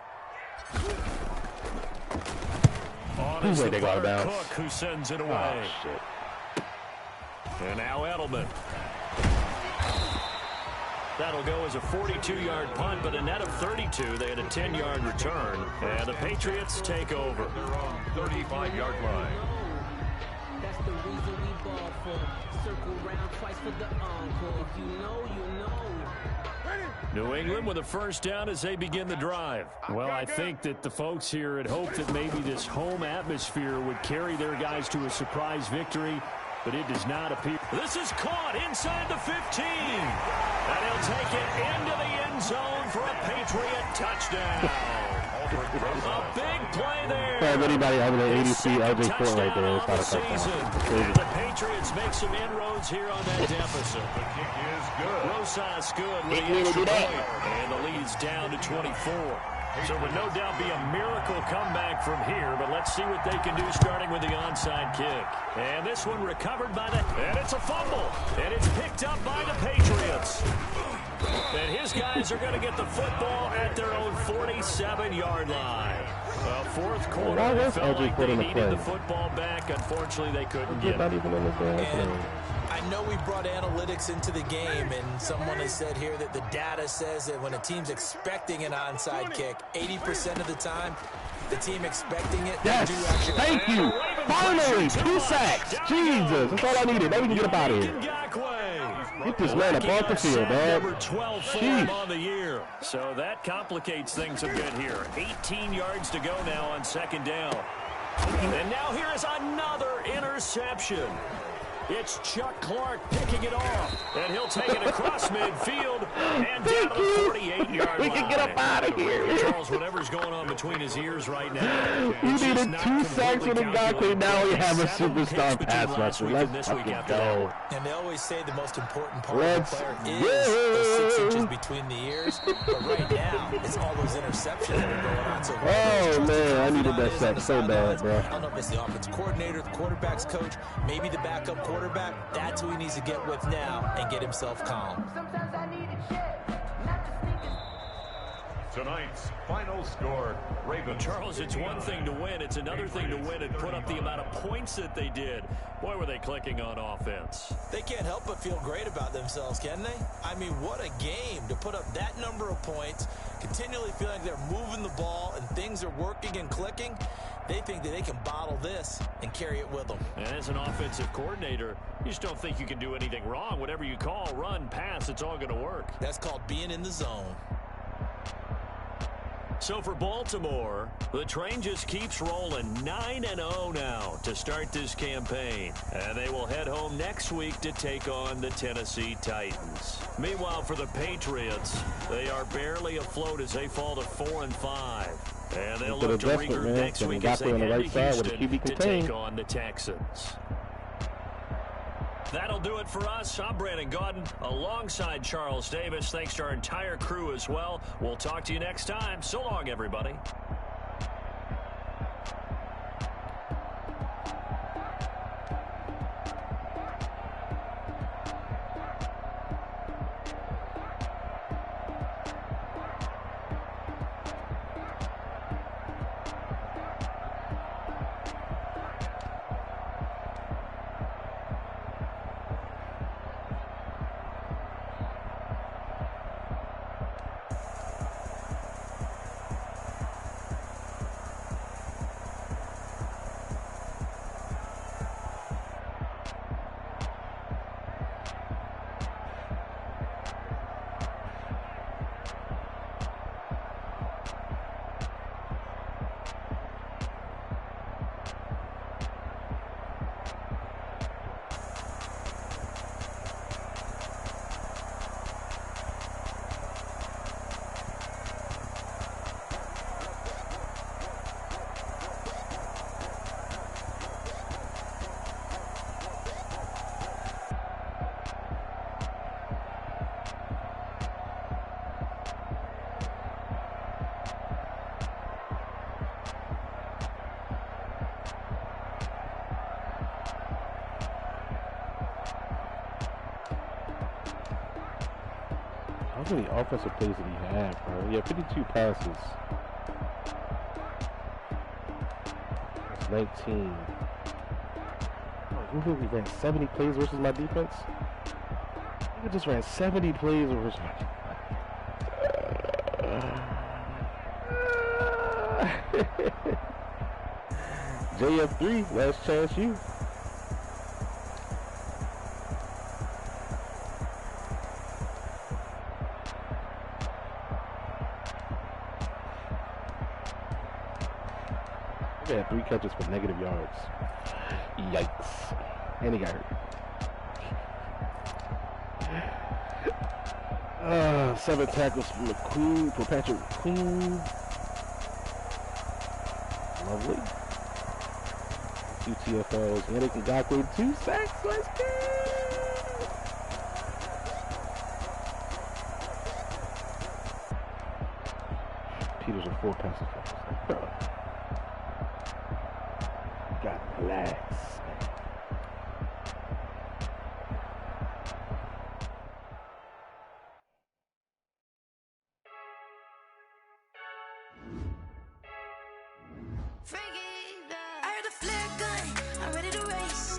On is the Cook who sends it away. Oh, shit. And now Edelman. That'll go as a 42-yard punt, but a net of 32. They had a 10-yard return, and the Patriots take over. Their own 35-yard line. That's the reason we ball for. Circle round twice for the encore. If you know, you know. New England with a first down as they begin the drive. Well, I think that the folks here had hoped that maybe this home atmosphere would carry their guys to a surprise victory, but it does not appear. This is caught inside the 15. And he'll take it into the end zone for a Patriot touchdown. A big play there. For anybody having an 83 LJ Fort right there, it's not a touchdown. And the Patriots make some inroads here on that deficit. The kick is good. Rosas good with the extra point. And the lead's down to 24. So it would no doubt be a miracle comeback from here, but let's see what they can do starting with the onside kick. And this one recovered by the... And it's a fumble. And it's picked up by the Patriots. And his guys are going to get the football at their own 47-yard line. Well, 4th quarter, they felt like they needed the football back. Unfortunately, they couldn't get it. I know we brought analytics into the game, and someone has said here that the data says that when a team's expecting an onside kick, 80% of the time, the team expecting it, yes, they do actually. Thank you. Finally, 2 sacks. Jesus, that's all I needed. Now we can get up out of here. Get this man up off the field, dog. Number 12 for him on the year. So that complicates things a bit here. 18 yards to go now on second down. And now here is another interception. It's Chuck Clark picking it off, and he'll take it across midfield and down to the 48-yard line. We can get up out of here. Charles, whatever's going on between his ears right now. We needed 2 sacks with Ngakoue. Now we have a superstar pass rusher. Let's fucking go. And they always say the most important part of the player is the 6 inches between the ears. But right now, it's all those interceptions that are going on. So oh, man, I needed that sack so bad, bro. I don't know if it's the offense coordinator, the quarterback's coach, maybe the backup quarterback. That's who he needs to get with now and get himself calm. Tonight's final score, Ravens. Charles, it's one thing to win. It's another thing to win and put up the amount of points that they did. Boy, were they clicking on offense. They can't help but feel great about themselves, can they? I mean, what a game to put up that number of points, continually feeling like they're moving the ball and things are working and clicking. They think that they can bottle this and carry it with them. And as an offensive coordinator, you just don't think you can do anything wrong. Whatever you call, run, pass, it's all going to work. That's called being in the zone. So for Baltimore, the train just keeps rolling 9-0 now to start this campaign. And they will head home next week to take on the Tennessee Titans. Meanwhile, for the Patriots, they are barely afloat as they fall to 4-5. And they'll look to regroup next week as they head to Houston to take on the Texans. That'll do it for us. I'm Brandon Gaudin alongside Charles Davis. Thanks to our entire crew as well. We'll talk to you next time. So long, everybody. How many offensive plays did he have, bro? Yeah, 52 passes. That's 19. Oh, we ran 70 plays versus my defense? We just ran 70 plays versus my JF3, last chance you. He had 3 catches for negative yards. Yikes. And he got hurt. 7 tackles for Patrick McQueen. Lovely. 2 TFLs. Yannick Ngakoue, 2 sacks. Let's go. Peters with 4 passes. Got relax. I heard the flare gun, I'm ready to race.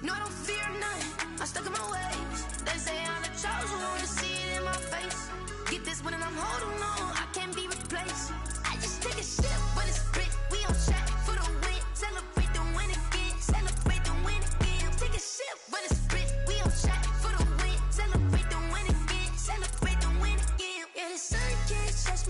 No, I don't fear none, I'm stuck in my ways. They say I'm the chosen one, to see it in my face. Get this one and I'm holding on, I can't be replaced. I just take a sip, but it's split, we on track for the win. Celebrate the win again.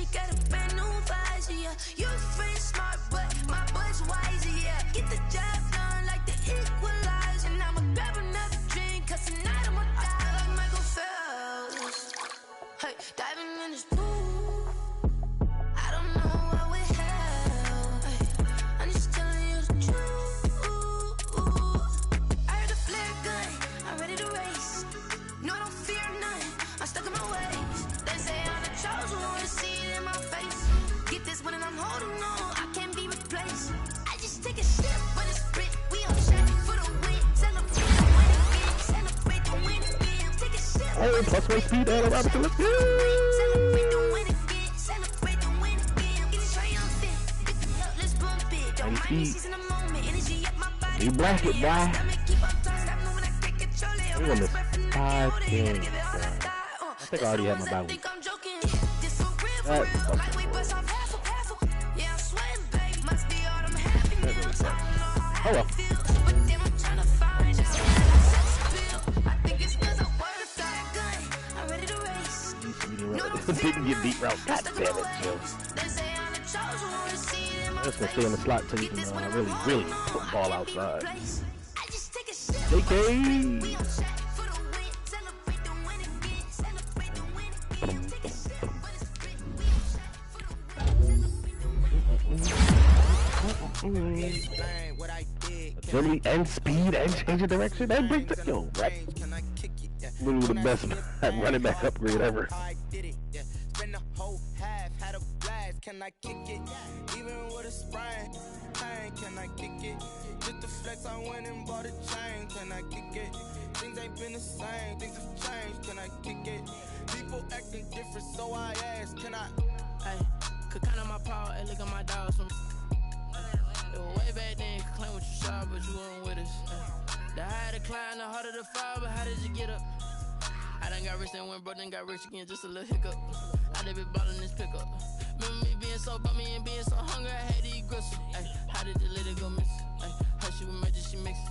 she got a brand new visor, yeah. You friend smart, but my butt's wiser, yeah. Get the job done like the equalizer. And I'ma grab another drink, cause tonight I'ma die like Michael Phelps. Hey, diving in this pool, I don't know what we have. Hey, I'm just telling you the truth. I heard a flare gun, I'm ready to race. No, I don't fear none, I'm stuck in my ways. They say I'm the chosen one, to see it in my face. Get this one and I'm holding on, I can't be replaced. I just take a sip, but it's split. We on track for the win. Celebrate the win again. Celebrate the win again. Take a sip. Oh, plus 1 speed, Allen Robinson. Let's go. Celebrate the win again. Celebrate the win again. Get it triumphant. Pick it up, let's bump it. Don't mind me, she's in the moment. Energy up my body. You blast it, boy. We're on this 5 games. I think I already had my bye week. Oh well. Didn't get deep route. God damn it, Joe. I'm just gonna stay in the slot till you can really put ball outside. JK. Agility and speed and change of direction and break the yo, right? Literally the best running back upgrade ever. Spend the whole half, had a blast. Can I kick it? Even with a sprain, can I kick it? Just the flex, I went and bought a chain. Can I kick it? Things ain't been the same, things have changed. Can I kick it? People acting different, so I ask, can I? Hey, could count on my power, and look at my dogs from. Way back then, you could claim what you saw, but you weren't with us. The higher the climb, the harder the fall, but how did you get up? I done got rich and went broke, then got rich again, just a little hiccup. I done been ballin' this pickup. Remember me being so bummy and being so hungry, I had to eat gristle. Ay, how did you let it go miss? Ay, how she was magic, she mixed.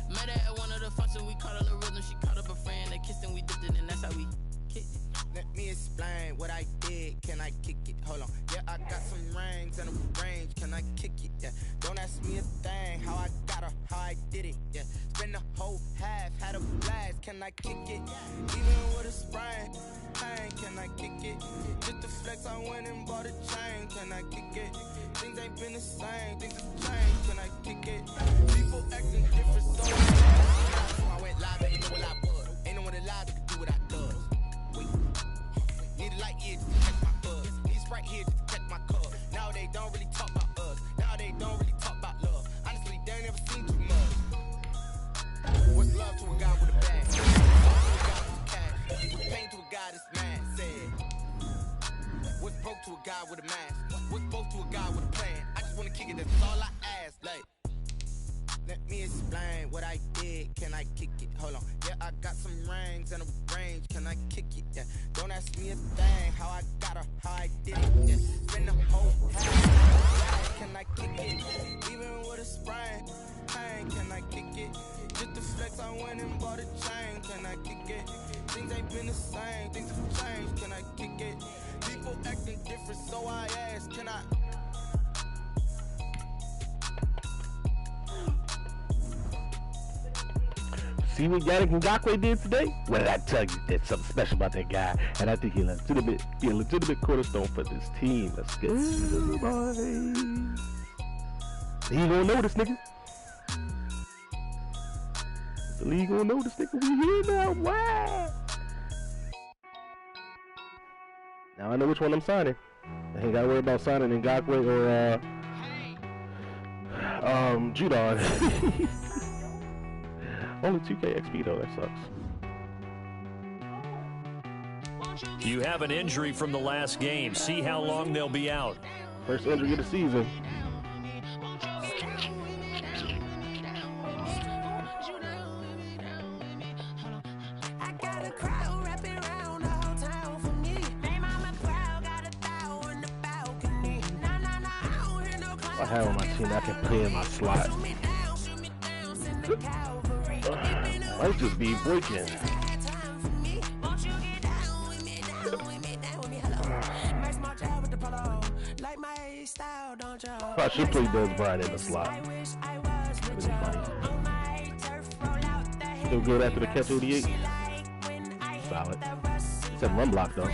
Met her at one of the functions, we caught a little rhythm, she caught up a friend, they kissed and we dipped it, and that's how we kicked it. Let me explain what I did. Can I kick it? Hold on. Yeah, I got some rings and a range. Can I kick it? Yeah. Don't ask me a thing. How I got her, how I did it. Yeah. Spend the whole half, had a blast. Can I kick it? Even with a sprain, can I kick it? Just the flex, I went and bought a chain. Can I kick it? Things ain't been the same. Things have changed. Can I kick it? People acting different, so I went live, ain't know what I was. Ain't no one alive that could do what I does. Need a light here just to catch my buzz. Need Sprite here just to catch my cup. Now they don't really talk about us. Now they don't really talk about love. Honestly, they ain't never seen too much. What's love to a guy with a bag? What's love to a guy with cash? What's pain to a guy that's mad? Said. What's broke to a guy with a mask? What's both to a guy with a plan? I just wanna kick it, that's all I ask. Like, let me explain what I did. Can I kick it? Hold on. Yeah, I got some rings and a range. Can I kick it? Yeah. Don't ask me a thing. How I got her, how I did it. Yeah. Spend the whole half. Can I kick it? Even with a sprain, can I kick it? Just the flex, I went and bought a chain. Can I kick it? Things ain't been the same. Things have changed. Can I kick it? People acting different, so I ask, can I? See what Yannick Ngakoue did today? What did I tell you? There's something special about that guy, and I think he'll be a legitimate cornerstone for this team. Let's get boys. He ain't gonna know this nigga. The league gonna know this nigga. We here now. Wow. Now I know which one I'm signing. I ain't gotta worry about signing Ngakoue or Judon. Only 2K XP though, that sucks. You have an injury from the last game. See how long they'll be out. First injury of the season. I have on my team I can play in my slot. Might just be breaking. Like my style, don't you? I should play Des Bryant in the slot. That'd be funny. Still good after the catch 88. Solid. Said run block though.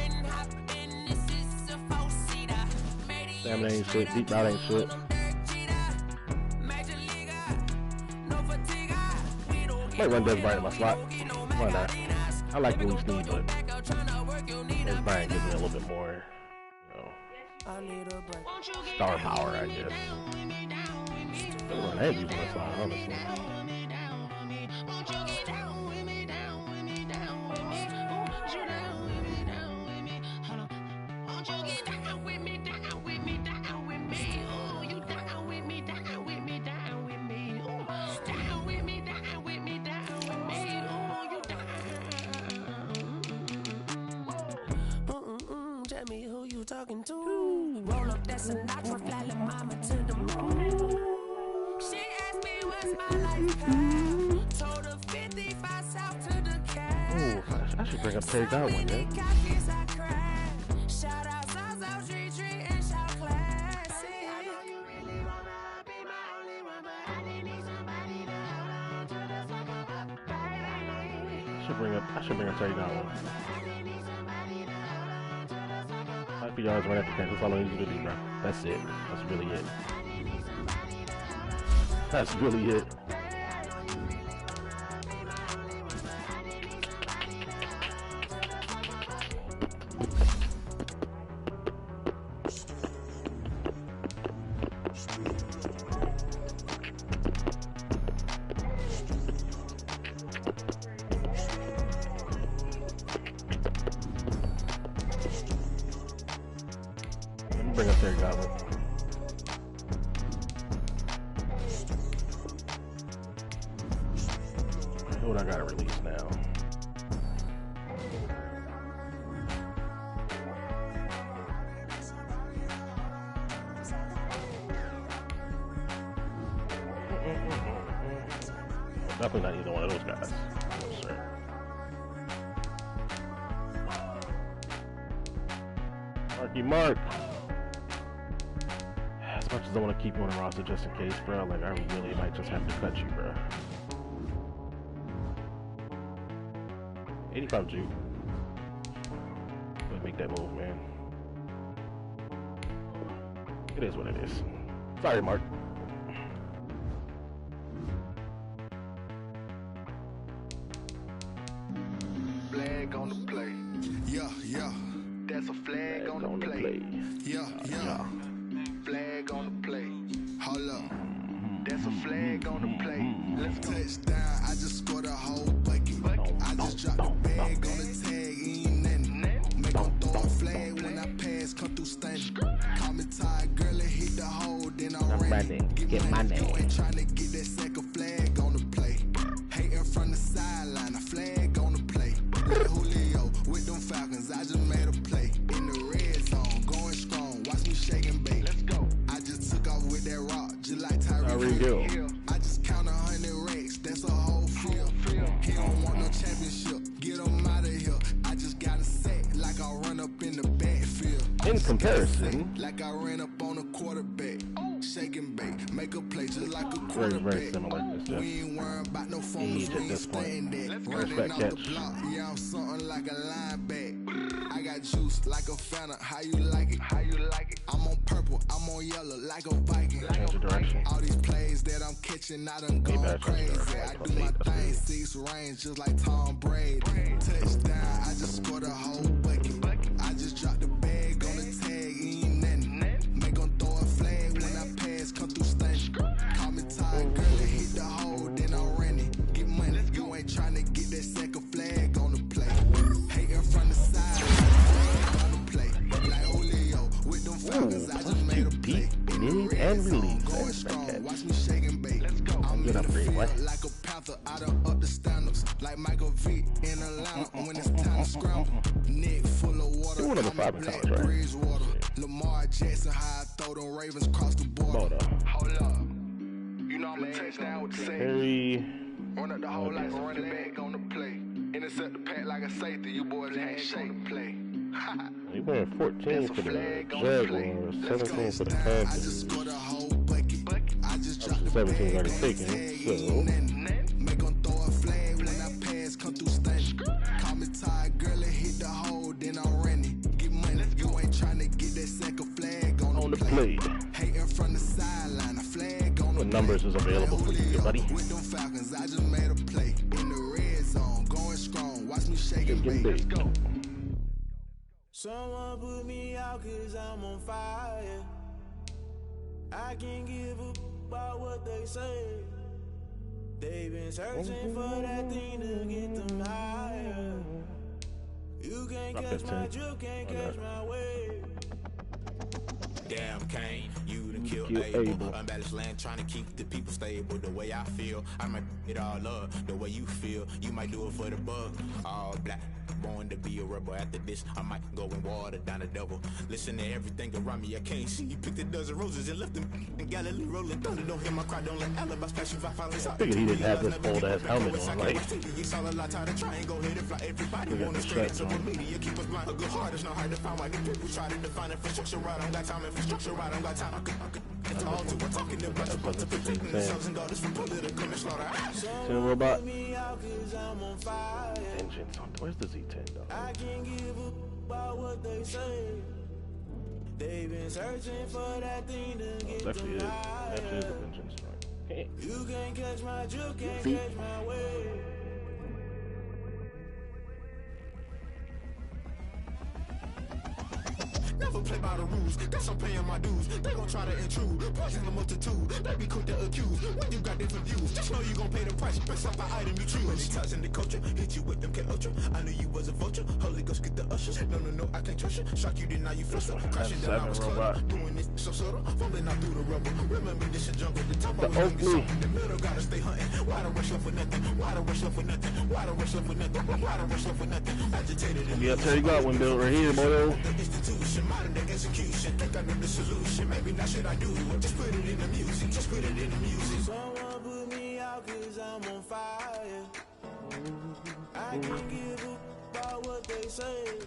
Stamina ain't shit. Deep route ain't shit. Might run Des Bryant in my slot. Why not? I like Willie Snead, but Des Bryant gives me a little bit more, star power, I guess. Still run Andrews on the slot, honestly. Talking to roll up that Sinatra, fly la mama to the moon. She asked me what's my life path. Told her 55 south to the cap. Ooh, I should bring up Terry Godwin, man. Shout out South Street and shout classic. I know you really wanna be my only one, but I need somebody to hold on to the sucker up, baby. I should bring up Terry Godwin. 5 yards right after catch. That's all I need you to do, bro. That's it. That's really it. That's really it. Bring up Terry Godwin. What I gotta release now? Definitely not either one of those guys. No, sir. Marky Mark. As much as I want to keep you on the roster just in case, bro, like I really might just have to cut you, bro. 85 Juke. Let's make that move, man. It is what it is. Sorry, Mark. Flag on the play. Yeah, yeah. That's a flag on the play. Yeah, yeah. Flag on the play. Hold up. That's a flag on the play. Let's go. Touchdown. I just scored a whole bucket. I just dropped the bag on the tag. Ain't nothing. Make them throw a flag when I pass. Come through stunning. Call me tired, girl, and hit the hole. Then I'm ready. Get money. You ain't trying to get that second flag on the play. Hating from the sideline. A flag on the play. Like Julio with them Falcons. I just made a play. In the red zone. Going strong. Watch me shake and bake. Let's go. I just took off with that rock. Just like Tyreek Hill. I just count 100 racks. That's a whole field. He don't want no championship. Get him out of here. I just got a set. Like I run up in the backfield. In comparison, like I ran up on a quarterback. Shake and bake. Make a play just like a quarterback. Very similar. We ain't worrying about no phones. We ain't staying there. Running off the block. Yeah, I'm something like a lineback. I got juice like a Fanta. How you like it? How you like it? I'm on purple. I'm on yellow like a Viking. Change the direction. All these plays that I'm catching, I done gone crazy. I do my thing, 6 range just like Tom Brady. Touchdown. I just scored a whole bucket. I just dropped the bag on the tag. Ain't nothing. Make them throw a flag when I pass. Come through stunning. Call me tired, girl, and hit the hole. Then I'm running. Get money. You ain't trying to get that second flag on the play. Hating from the side. On the play. Like Julio with them Falcons. I just made a play. Need and release. Going strong. Watch me shake and bake. Let's go. I'm in the field like a panther. I done up the standards. Like Michael V in Atlanta when it's time to scramble. Neck full of water. One of the five college, right? Lamar Jackson, how I throw them Ravens across the border. Hold up. You know I'm a touchdown with the safety. Run up the whole life, running back on the play. Intercept the pack like a safety. You boys ain't shake play. He wearing 14 for the Jaguars, 17 for the Panthers. 17 already taken, so. Make them throw a flag when I pass, come through stunning. Call me tired, girl, and hit the hole, then I'm running. Get money, you ain't trying to get that second flag on the play. Hating from the sideline, a flag on the what numbers is available for you, buddy? With them Falcons, I just made a play. In the red zone, going strong, watch me shake it, baby. Let's go. Someone put me out cause I'm on fire. I can't give a about what they say. They've been searching for that thing to get them higher. You can't catch my drill, can't catch my wave. Damn Kane, you done killed Abel. Unbalanced land trying to keep the people stable. The way I feel, I might it all up. The way you feel, you might do it for the bug. All black, born to be a rebel. After this, I might go and water down the devil. Listen to everything around me, I can't see. You picked a dozen roses and left them in Galilee rolling thunder. Don't hear my cry, don't let alibis pass you. I figured he didn't have this old ass helmet on, right? It's all a lot to try and go ahead and fly. Everybody want to straight so media keep us blind. A good heart is not hard to find. Why the people try to define infrastructure right? I don't got time. Infrastructure right, I don't got time. I could talk to. We're talking about the bunch of protecting the sons and daughters from political and slaughter. Robot. Engines on. Where's the Z10 though? I can't give a about what they say. They've been searching for that thing to get them higher. Actually, is the engines. Right. You can't catch my drill, can't catch my wave. Never play by the rules, guess I'm paying my dues. They gon' try to intrude, poison the multitude. They be quick to accuse, when you got different views. Just know you gon' pay the price, based off the item you choose. Many ties in the culture, hit you with them K-Ultra. I knew you was a vulture, Holy Ghost get the ushers. No, I can't trust you. Shock you, then now you fluster. Crashing down, I was clever. Doing this so subtle, fumbling out through the rubble. Remember this is jungle, the top always gonna be something. The middle gotta stay hunting. Why the rush up for nothing? Why the rush up for nothing? Why the rush up for nothing? Why the rush up for nothing? Agitated. Yeah, tell you got one built right here, boy. The institution, modern day execution. Think I know the solution. Maybe not should I do it? Just put it in the music. Just put it in the music. Someone put me out cause I'm on fire. I can't give a about what they say.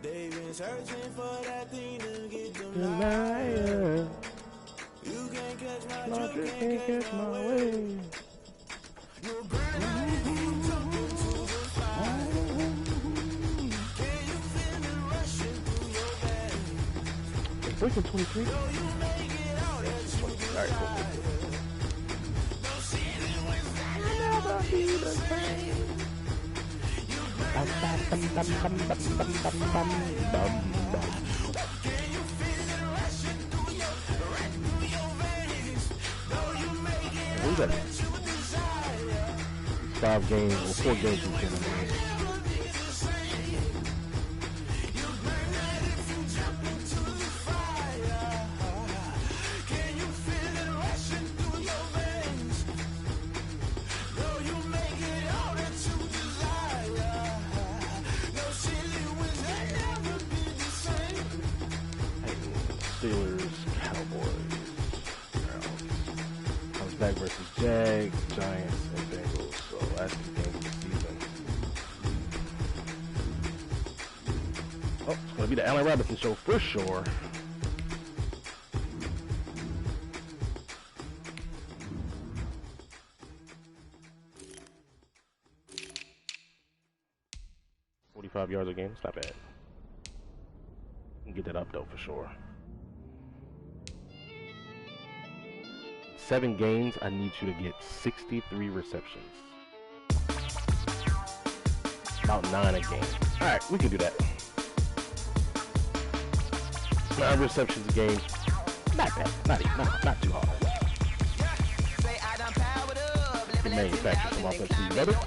They've been searching for that thing to get them higher. You can't catch my drill, can't catch my wave. You'll burn out if you jump into the fire. Can you feel it rushing through your veins? Breaking 23? Know you make it out as you desire. No ceiling was that never be the same. You burn out if you jump into the fire. Can you feel it rushing through your veins? Know you make it out as you desire. 5 games or 4 games we can win. Steelers, Cowboys, Browns. Comes back versus Jags, Giants, and Bengals. So last 2 games of the season. Oh, it's gonna be the Allen Robinson show for sure. $45 yards a game, it's not bad. You can get that up though for sure. 7 games, I need you to get 63 receptions. About 9 a game. Alright, we can do that. 9 receptions a game. Not bad. Not too hard. The manufacturer from offense to you, brother.